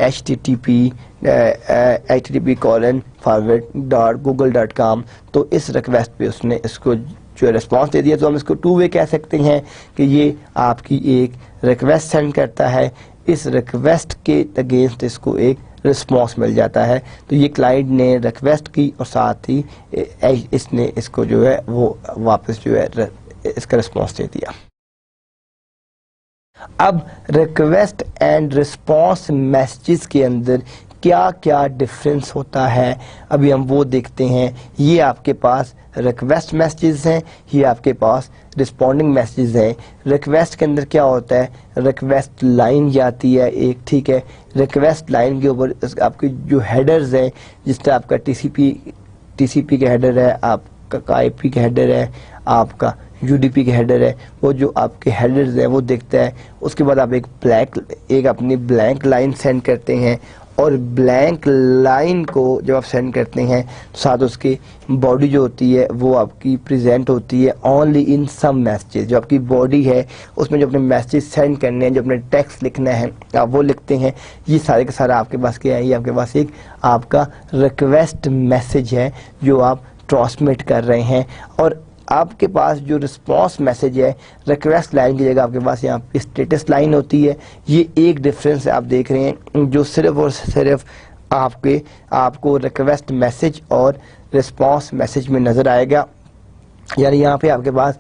http://google.com, तो इस रिक्वेस्ट पे उसने इसको जो रिस्पॉन्स दे दिया। तो हम इसको 2-वे कह सकते हैं कि ये आपकी एक रिक्वेस्ट सेंड करता है, इस रिक्वेस्ट के अगेंस्ट इसको एक रिस्पॉन्स मिल जाता है। तो ये क्लाइंट ने रिक्वेस्ट की और साथ ही इसने इसको जो है वो वापस जो है इसका रिस्पॉन्स दे दिया। अब रिक्वेस्ट एंड रिस्पॉन्स मैसेजेस के अंदर क्या क्या डिफरेंस होता है, अभी हम वो देखते हैं। ये आपके पास रिक्वेस्ट मैसेजेस हैं, ये आपके पास रिस्पॉन्डिंग मैसेजेस हैं। रिक्वेस्ट के अंदर क्या होता है, रिक्वेस्ट लाइन जाती है एक, ठीक है। रिक्वेस्ट लाइन के ऊपर आपके जो हेडर्स हैं, जिस तरह आपका टीसीपी का हेडर है, आपका आईपी का हेडर है, आपका यूडीपी के हेडर है, वो जो आपके हेडर्स हैं वो देखता है। उसके बाद आप एक अपनी ब्लैंक लाइन सेंड करते हैं, और ब्लैंक लाइन को जब आप सेंड करते हैं तो साथ उसकी बॉडी जो होती है वो आपकी प्रेजेंट होती है ओनली इन सम मैसेजेस। जो आपकी बॉडी है उसमें जो अपने मैसेज सेंड करने हैं, जो अपने टेक्स्ट लिखना है आप वो लिखते हैं। ये सारे का सारा आपके पास क्या है, ये आपके पास एक आपका रिक्वेस्ट मैसेज है जो आप ट्रांसमिट कर रहे हैं। और आपके पास जो रिस्पॉन्स मैसेज है, रिक्वेस्ट लाइन की जगह आपके पास यहाँ पे स्टेटस लाइन होती है। ये एक डिफरेंस आप देख रहे हैं जो सिर्फ और सिर्फ आपको रिक्वेस्ट मैसेज और रिस्पॉन्स मैसेज में नज़र आएगा। यानी यहाँ पे आपके पास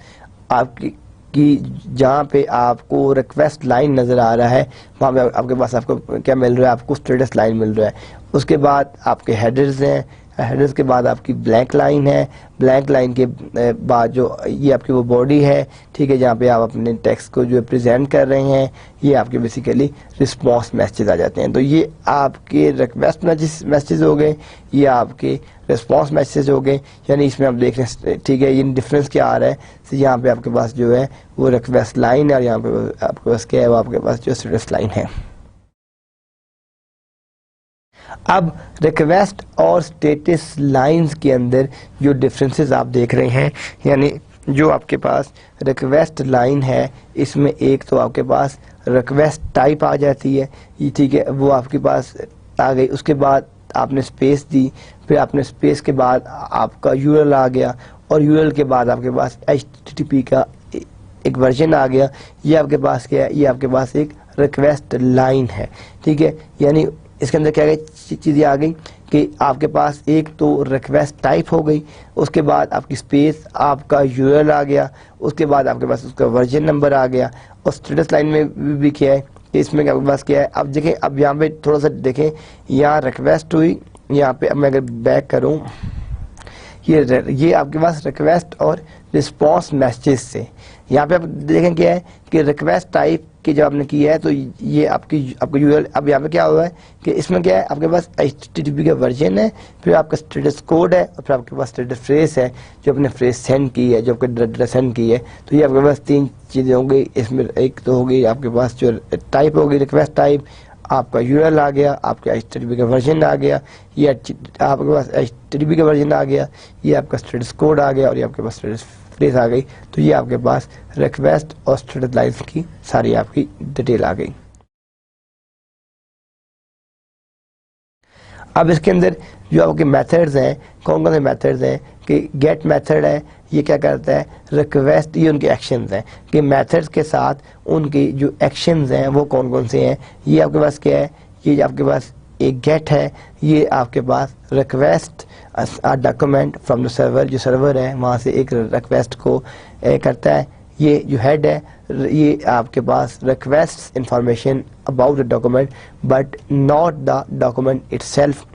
जहाँ पे आपको रिक्वेस्ट लाइन नज़र आ रहा है वहाँ पे आपके पास आपको क्या मिल रहा है, आपको स्टेटस लाइन मिल रहा है। उसके बाद आपके हेडर्स हैं, हेडर्स के बाद आपकी ब्लैंक लाइन है, ब्लैंक लाइन के बाद जो ये आपकी वो बॉडी है, ठीक है, जहाँ पे आप अपने टेक्स्ट को जो प्रेजेंट कर रहे हैं, ये आपके बेसिकली रिस्पॉन्स मैसेज आ जाते हैं। तो ये आपके रिक्वेस्ट मैसेज हो गए, ये आपके रिस्पॉन्स मैसेज हो गए। यानी इसमें आप देख रहे हैं, ठीक है, ये डिफरेंस क्या आ रहा है। तो यहाँ पे आपके पास जो है वो रिक्वेस्ट लाइन है और यहाँ पे आपके पास क्या है, वो आपके पास जो स्टेटस लाइन है। अब रिक्वेस्ट और स्टेटस लाइंस के अंदर जो डिफरेंसेस आप देख रहे हैं, यानी जो आपके पास रिक्वेस्ट लाइन है इसमें एक तो आपके पास रिक्वेस्ट टाइप आ जाती है, ये ठीक है, वो आपके पास आ गई। उसके बाद आपने स्पेस दी, फिर आपने स्पेस के बाद आपका यूआरएल आ गया, और यूआरएल के बाद आपके पास HTTP का एक वर्जन आ गया। ये आपके पास क्या है, ये आपके पास एक रिक्वेस्ट लाइन है, ठीक है। यानी इसके अंदर क्या चीज़ें आ गई कि आपके पास एक तो रिक्वेस्ट टाइप हो गई, उसके बाद आपकी स्पेस, आपका यूआरएल आ गया, उसके बाद आपके पास उसका वर्जन नंबर आ गया। और स्टेटस लाइन में भी क्या है कि इसमें आपके पास क्या है, अब देखें, अब यहाँ पे थोड़ा सा देखें, यहाँ रिक्वेस्ट हुई, यहाँ पे अब मैं अगर बैक करूँ, ये आपके पास रिक्वेस्ट और रिस्पॉन्स मैसेजेस से, यहाँ पे आप देखें क्या है कि रिक्वेस्ट टाइप की जब आपने की है तो ये आपका यूआरएल, अब यहाँ पे क्या हुआ है कि इसमें क्या है, आपके पास HTTP का वर्जन है, फिर आपका स्टेटस कोड है, और फिर आपके पास स्टेटस फ्रेज है जो आपने फ्रेज सेंड की है, जो आपके डाटा सेंड की है। तो ये आपके पास तीन चीज़ें हो गई। इसमें एक तो हो गई आपके पास जो टाइप हो गई रिक्वेस्ट टाइप, आपका यूआरएल आ गया, आपके HTTP का वर्जन आ गया, ये आपके पास HTTP का वर्जन आ गया, ये आपका स्टेटस कोड आ गया, और ये आपके पास स्टेटस फ्रेज आ गई। तो ये आपके पास रिक्वेस्ट और स्टेटस लाइन्स की सारी आपकी डिटेल आ गई। अब इसके अंदर जो आपके मेथड्स हैं, कौन कौन से मेथड्स हैं कि गेट मेथड है, ये क्या करता है, रिक्वेस्ट, ये उनके एक्शंस हैं कि मेथड्स के साथ उनके जो एक्शंस हैं वो कौन कौन से हैं। ये आपके पास क्या है, ये आपके पास एक गेट है, ये आपके पास request document from the server, जो सर्वर है वहाँ से एक रिक्वेस्ट को करता है। ये जो हेड है, ये आपके पास request information about the document but not the document itself.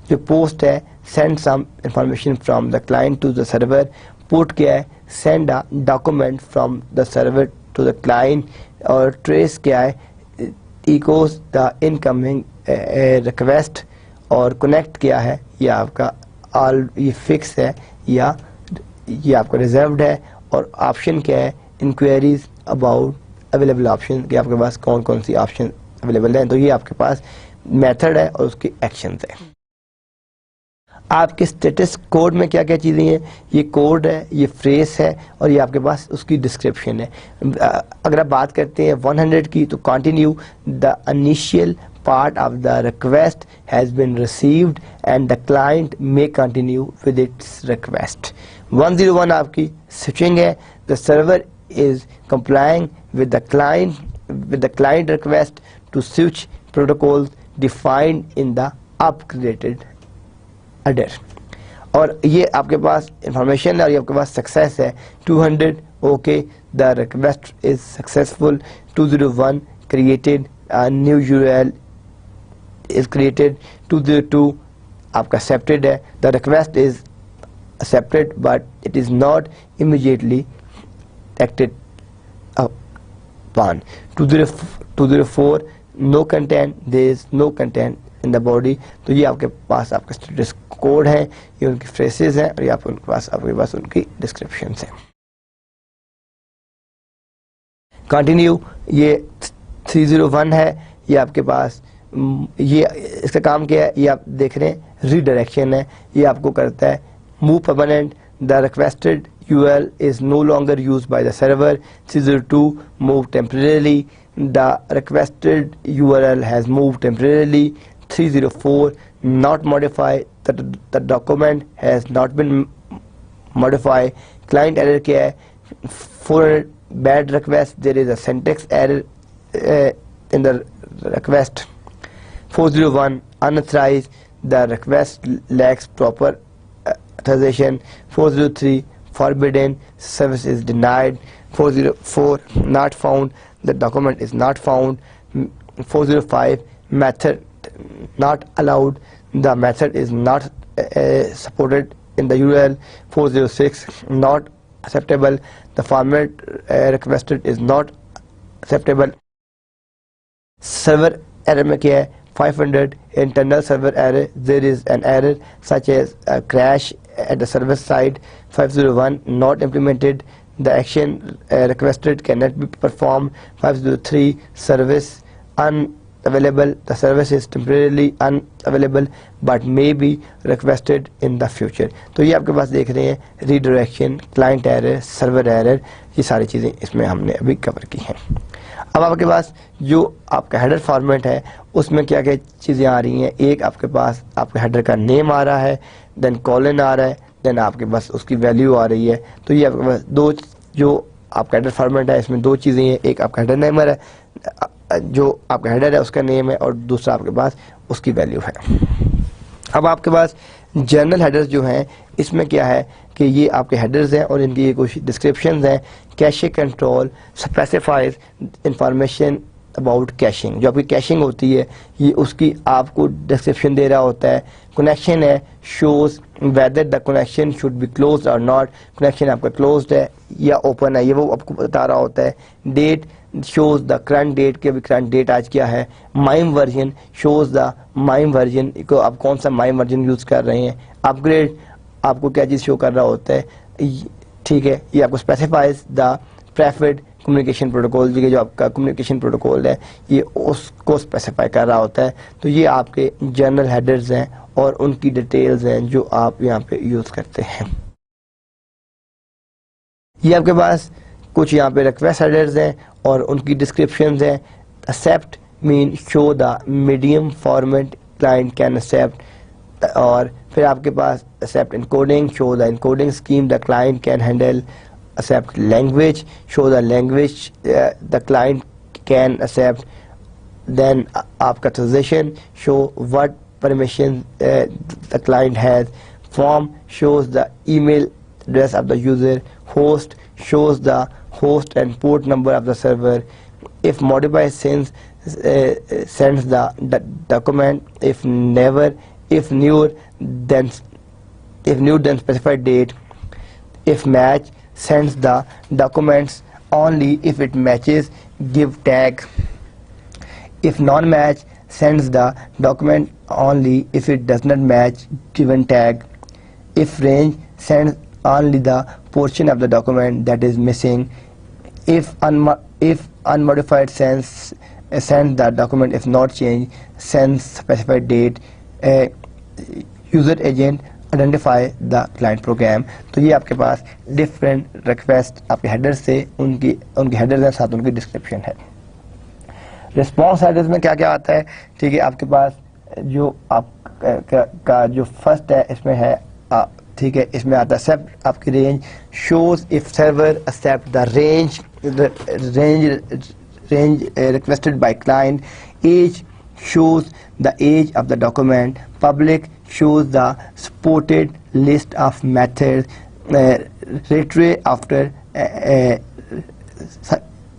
जो पोस्ट है, send some information from the client to the server. Put क्या है, send a document from the server to the client. और trace क्या है, echoes the incoming request. और connect क्या है, ये आपका ऑल, ये फिक्स है या ये आपका रिजर्व्ड है। और ऑप्शन क्या है, इंक्वायरीज अबाउट अवेलेबल ऑप्शन, कि आपके पास कौन कौन सी ऑप्शन अवेलेबल हैं। तो ये आपके पास मेथड है और उसके एक्शंस है। आपके स्टेटस कोड में क्या क्या चीज़ें हैं, ये कोड है, ये फ्रेज है, और ये आपके पास उसकी डिस्क्रिप्शन है। अगर आप बात करते हैं 100 की, तो continue the initial part of the request has been received and the client may continue with its request. 101 आपकी switching है, the server is complying with the client with the client request to switch protocols defined in the upgraded header. और ये आपके पास information है और ये आपके पास success है 200 okay the request is successful 201 created new URL is created 202 आपका accepted है the request is accepted but it is not immediately acted upon 204 no content there is no content in the body तो ये आपके पास आपका status code है ये उनकी phrases हैं और ये आपके पास उनकी डिस्क्रिप्शन है कंटिन्यू ये 301 है ये आपके पास ये इसका काम क्या है ये आप देख रहे हैं रीडायरेक्शन है ये आपको करता है move permanent the requested URL is no longer used by the server 302 move temporarily the requested URL has moved temporarily 304 not modify the document has not been modified client error क्या है 400 bad request there is a syntax error in the request 401 unauthorized the request lacks proper authorization 403 forbidden service is denied 404 not found the document is not found 405 method not allowed the method is not supported in the URL 406 not acceptable the format requested is not acceptable server error में क्या है 500 internal server error there is an error such as a crash at the server side 501 not implemented the action requested cannot be performed 503 service unavailable the service is temporarily unavailable but may be requested in the future तो ये आपके पास देख रहे हैं redirection client error server error ये सारी चीज़ें इसमें हमने अभी कवर की हैं अब आपके पास जो आपका हेडर फॉर्मेट है उसमें क्या क्या चीज़ें आ रही हैं एक आपके पास आपके हेडर का नेम आ रहा है देन कॉलन आ रहा है देन आपके पास उसकी वैल्यू आ रही है तो ये आपके पास दो जो आपका हेडर फॉर्मेट है इसमें दो चीज़ें हैं एक आपका हेडर नेमर है जो आपका हेडर है उसका नेम है और दूसरा आपके पास उसकी वैल्यू है अब आपके पास जर्नल हेडर्स जो हैं इसमें क्या है कि ये आपके हेडर्स हैं और इनकी ये कुछ डिस्क्रिप्शंस हैं cache control specifies information about caching जो आपकी कैशिंग होती है ये उसकी आपको डिस्क्रिप्शन दे रहा होता है कनेक्शन है shows whether the connection should be closed और नॉट कनेक्शन आपका क्लोज्ड है या ओपन है ये वो आपको बता रहा होता है date shows the current date के current date आज क्या है mime version shows the mime version को आप कौन सा माइम वर्जन यूज कर रहे हैं अपग्रेड आपको क्या चीज़ शो कर रहा होता है ठीक है ये आपको specifies the preferred communication protocol जी जो आपका कम्युनिकेशन प्रोटोकॉल है ये उसको स्पेसिफाई कर रहा होता है तो ये आपके जनरल हेडर्स हैं और उनकी डिटेल्स हैं जो आप यहाँ पे यूज करते हैं ये आपके पास कुछ यहाँ पे रिक्वेस्ट हेडर्स हैं और उनकी डिस्क्रिप्शंस हैं accept mean show the medium format client can accept और फिर आपके पास accept encoding show the encoding scheme the client can handle accept language show the language the client can accept then आपका transaction show what permission the client has form shows the email address of the user host shows the host and port number of the server if modified sends the document if never if new then specified date if match sends the documents only if it matches give tag if non-match sends the document only if it does not match given tag if range sends only the portion of the document that is missing if unmodified sends the document if not changed sends specified date user agent identify the client program तो ये आपके पास different request आपके header से उनके header के साथ उनकी description है रिस्पॉन्स हेडर्स में क्या क्या आता है ठीक है आपके पास जो आप का जो फर्स्ट है इसमें है ठीक है इसमें आता है एक्सेप्ट आपकी range shows if server accept the range range requested by client. Age shows the age of the document. Public shows the supported list of methods. Retrieve after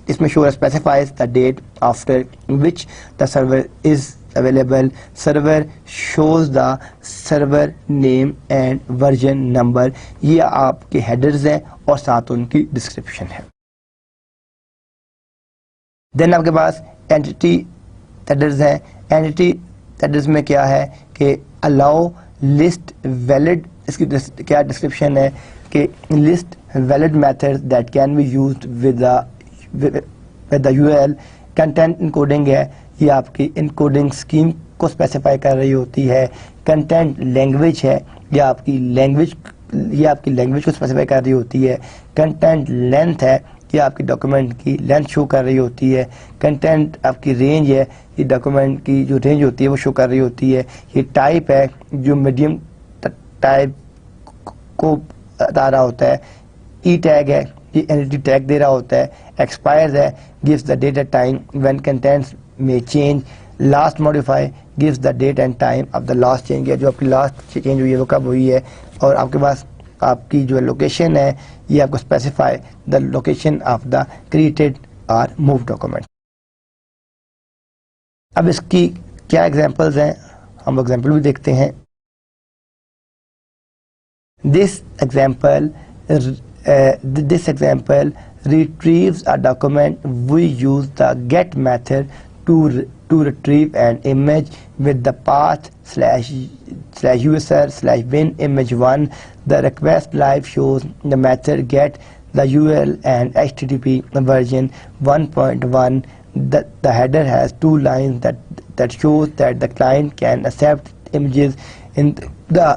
इसमें show specifies the date after which the server is available. Server shows the server name and version number. ये आपके headers हैं और साथ उनकी description है. Then आपके पास entity headers हैं. Entity headers में क्या है कि allow list valid, इसकी क्या description है कि list valid methods that can be used with the URL. Content encoding है, ये आपकी encoding scheme को specify कर रही होती है. Content language है, ये आपकी language को specify कर रही होती है. Content length है, ये आपकी डॉक्यूमेंट की लेंथ शो कर रही होती है. कंटेंट आपकी रेंज है, ये डॉक्यूमेंट की जो रेंज होती है वो शो कर रही होती है. ये टाइप है, जो मीडियम टाइप को बता रहा होता है. ई टैग है, ये एंटिटी टैग दे रहा होता है. एक्सपायर्स है, gives the date and time when contents में change. Last modify gives the date and time of the last change है, जो आपकी लास्ट चेंज हुई है वो कब हुई है. और आपके पास आपकी जो लोकेशन है, ये आपको specify the location of the created और मूव डॉक्यूमेंट. अब इसकी क्या एग्जांपल्स हैं, हम एग्जांपल भी देखते हैं. This example retrieves a document. We use the get method to retrieve an image with the path /usr/bin image1. The request live shows the method get the URL and HTTP version 1.1. The header has 2 lines that shows that the client can accept images in the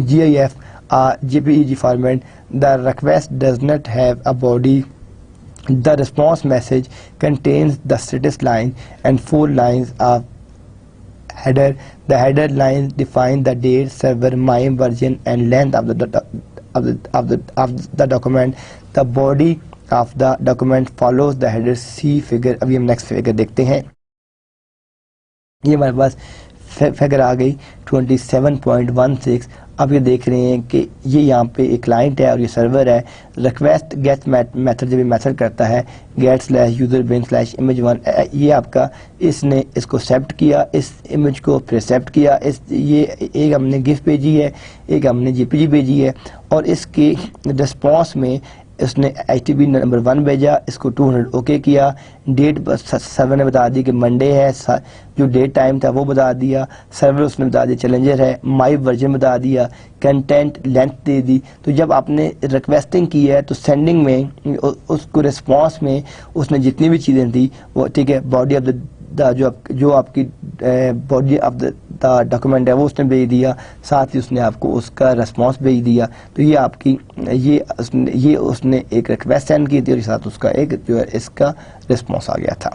GIF or JPEG format. The request does not have a body. The response message contains the status line and 4 lines of header. The header lines define the date, server, MIME version, and length of the document. The body of the document follows the header. See figure. अभी हम next figure देखते हैं. ये हमारे पास figure आ गई 27.16. अब ये देख रहे हैं कि ये यहाँ पे एक क्लाइंट है और ये सर्वर है. रिक्वेस्ट गेट मेथड जब ये मेथड करता है get/user/bin/image1, ये आपका इसने इसको एक्सेप्ट किया, इस इमेज को फिर एक्सेप्ट किया. ये एक हमने गिफ भेजी है, एक हमने जेपीजी भेजी है, और इसके रिस्पॉन्स में उसने HTTP नंबर 1 भेजा, इसको 200 ओके किया. डेट सर्वर ने बता दी कि मंडे है, जो डेट टाइम था वो बता दिया. सर्वर उसने बता दिया चैलेंजर है. माई वर्जन बता दिया. कंटेंट लेंथ दे दी. तो जब आपने रिक्वेस्टिंग की है तो सेंडिंग में उसको रिस्पॉन्स में उसने जितनी भी चीज़ें थी वो ठीक है, बॉडी ऑफ द जो आपकी बॉडी ऑफ द डॉक्यूमेंट है वो उसने भेज दिया, साथ ही उसने आपको उसका रिस्पॉन्स भेज दिया. तो ये आपकी ये उसने एक रिक्वेस्ट सेंड की थी और साथ उसका एक जो है इसका रिस्पॉन्स आ गया था.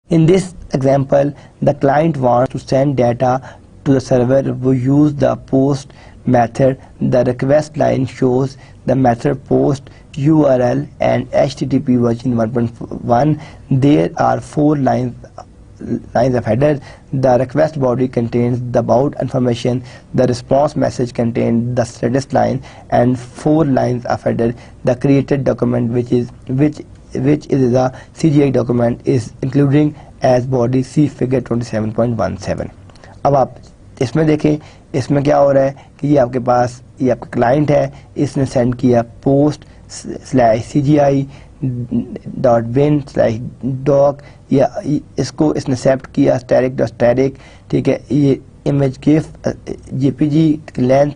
In this example, the client wants to send data to the server. We use the post method. The request line shows the method post URL and HTTP version 1.1. There are 4 lines of header. The request body contains the about information. The response message contains the status line and 4 lines of header. The created document, which is the CGI document, is including as body. See figure 27.17. अब आप इसमें देखें, इसमें क्या हो रहा है कि ये आपके पास ये आपका क्लाइंट है, इसने सेंड किया post/cgi.bin/doc, या इसको इसने एक्सेप्ट किया static. ठीक है, ये इमेज गिफ जेपीजी लेंथ,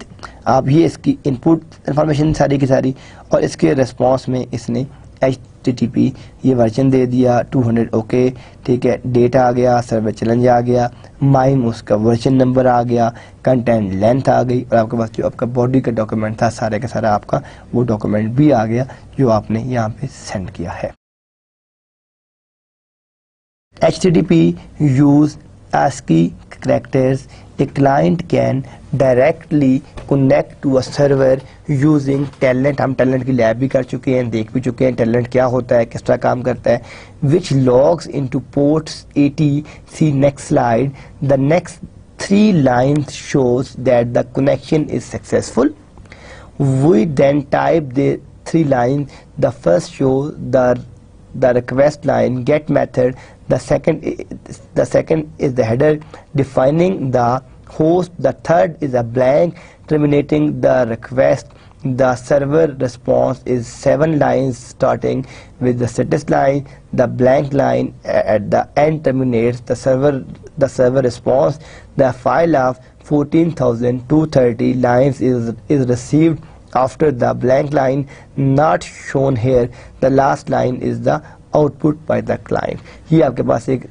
आप ये इसकी इनपुट इंफॉर्मेशन सारी की सारी, और इसके रिस्पॉन्स में इसने HTTP ये वर्जन दे दिया 200 ओके. ठीक है, डेटा आ गया, सर्वर चैलेंज आ गया, माइम उसका वर्जन नंबर आ गया, कंटेंट लेंथ आ गई, और आपके पास जो आपका बॉडी का डॉक्यूमेंट था सारे का सारा आपका वो डॉक्यूमेंट भी आ गया जो आपने यहाँ पे सेंड किया है. HTTP use ASCII characters, a client can directly connect to a server using Telnet। हम Telnet की लैब भी कर चुके हैं, देख भी चुके हैं Telnet क्या होता है, किस तरह काम करता है, which logs into ports 80। See next slide, the next 3 lines shows that the connection is successful। We then type the 3 lines, the first shows the request line get method, the second is the header defining the host, the third is a blank terminating the request, the server response is 7 lines starting with the status line, the blank line at the end terminates the server response, the file of 14,230 lines is received after the blank line not shown here, the last line is the output by the client। ये आपके पास एक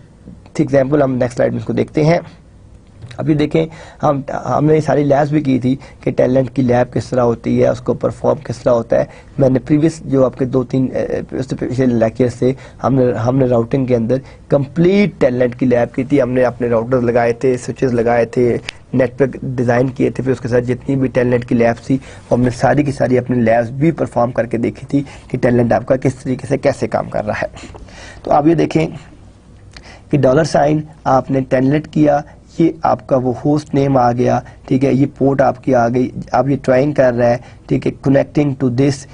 example हम next slide में इसको देखते हैं। अभी देखें हमने सारी लैब्स भी की थी कि टैलेंट की लैब किस तरह होती है, उसको परफॉर्म किस तरह होता है। मैंने प्रीवियस जो आपके 2-3 पिछले लेक्चर से हमने राउटिंग के अंदर कंप्लीट टैलेंट की लैब की थी। हमने अपने राउटर लगाए थे, स्विचेस लगाए थे, नेटवर्क डिज़ाइन किए थे, फिर उसके साथ जितनी भी टैलेंट की लैब्स थी हमने सारी की सारी अपनी लैब्स भी परफॉर्म करके देखी थी कि टैलेंट आपका किस तरीके से कैसे काम कर रहा है। तो आप ये देखें कि $साइन आपने टैलेंट किया, ये आपका वो होस्ट नेम आ गया, ठीक है, ये पोर्ट आपकी आ गई, आप ये ट्राइंग कर रहा है, ठीक है, connecting to this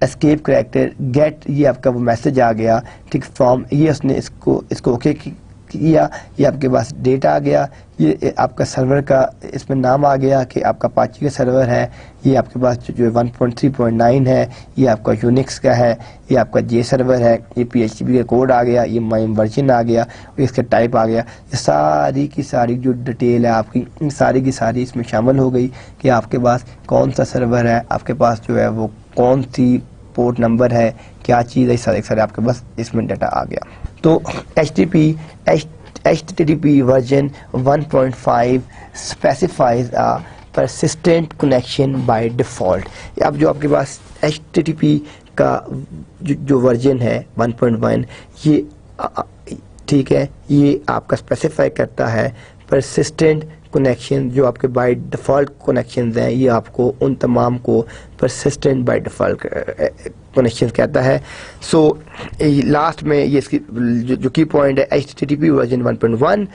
escape character get, ये आपका वो मैसेज आ गया, ठीक, फ्रॉम, ये उसने इसको ओके किया, ये आपके पास डेट आ गया, ये आपका सर्वर का इसमें नाम आ गया कि आपका अपाची का सर्वर है, ये आपके पास जो 1.3.9 है, ये आपका यूनिक्स का है, ये आपका जे सर्वर है, ये PHP का कोड आ गया, ये माइम वर्जन आ गया, इसका टाइप आ गया, ये सारी की सारी जो डिटेल है आपकी सारी की सारी इसमें शामिल हो गई कि आपके पास कौन सा सर्वर है, आपके पास जो है वो कौन सी पोर्ट नंबर है, क्या चीज़ है, सारे आपके पास इसमें डाटा आ गया। तो HTTP version 1.5 specifies a persistent connection by default। अब जो आपके पास HTTP का जो वर्जन है 1.1, ये ठीक है, ये आपका स्पेसिफाई करता है persistent कनेक्शन, जो आपके बाय डिफ़ॉल्ट कनेक्शंस हैं, ये आपको उन तमाम को persistent बाय डिफ़ॉल्ट कनेक्शंस कहता है। सो लास्ट में ये इसकी जो की पॉइंट है, HTTP version 1.1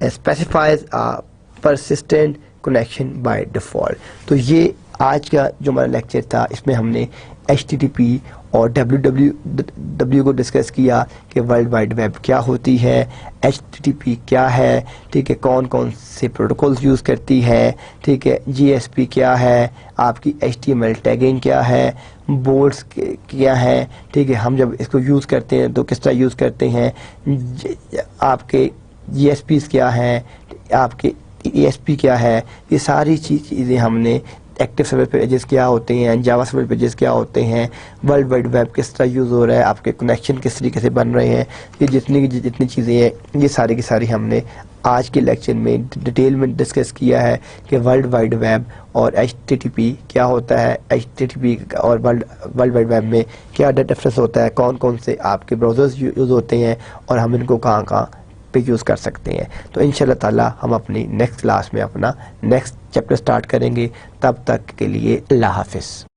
specifies a persistent connection by default. तो ये आज का जो हमारा लेक्चर था, इसमें हमने HTTP और www को डिस्कस किया कि वर्ल्ड वाइड वेब क्या होती है, HTTP क्या है, ठीक है, कौन कौन से प्रोटोकॉल्स यूज़ करती है, ठीक है, GSP क्या है, आपकी HTML टैगिंग क्या है, बोर्ड्स क्या है, ठीक है, हम जब इसको यूज़ करते हैं तो किस तरह यूज़ करते हैं, आपके GSPs क्या हैं, आपके ESP क्या है, ये सारी चीज़ें हमने, एक्टिव सर्वर पेजेस क्या होते हैं, जावा सर्वर पेजेस क्या होते हैं, वर्ल्ड वाइड वेब किस तरह यूज़ हो रहा है, आपके कनेक्शन किस तरीके से बन रहे हैं, ये जितनी चीज़ें हैं ये सारी की सारी हमने आज के लेक्चर में डिटेल में डिस्कस किया है कि वर्ल्ड वाइड वेब और HTTP क्या होता है, HTTP और वर्ल्ड वाइड वेब में क्या डिफरेंस होता है, कौन कौन से आपके ब्राउज़र्स यूज़ होते हैं और हम इनको कहाँ कहाँ पे यूज़ कर सकते हैं। तो इंशाल्लाह ताला हम अपनी नेक्स्ट क्लास में अपना नेक्स्ट चैप्टर स्टार्ट करेंगे। तब तक के लिए अल्लाह हाफिज़।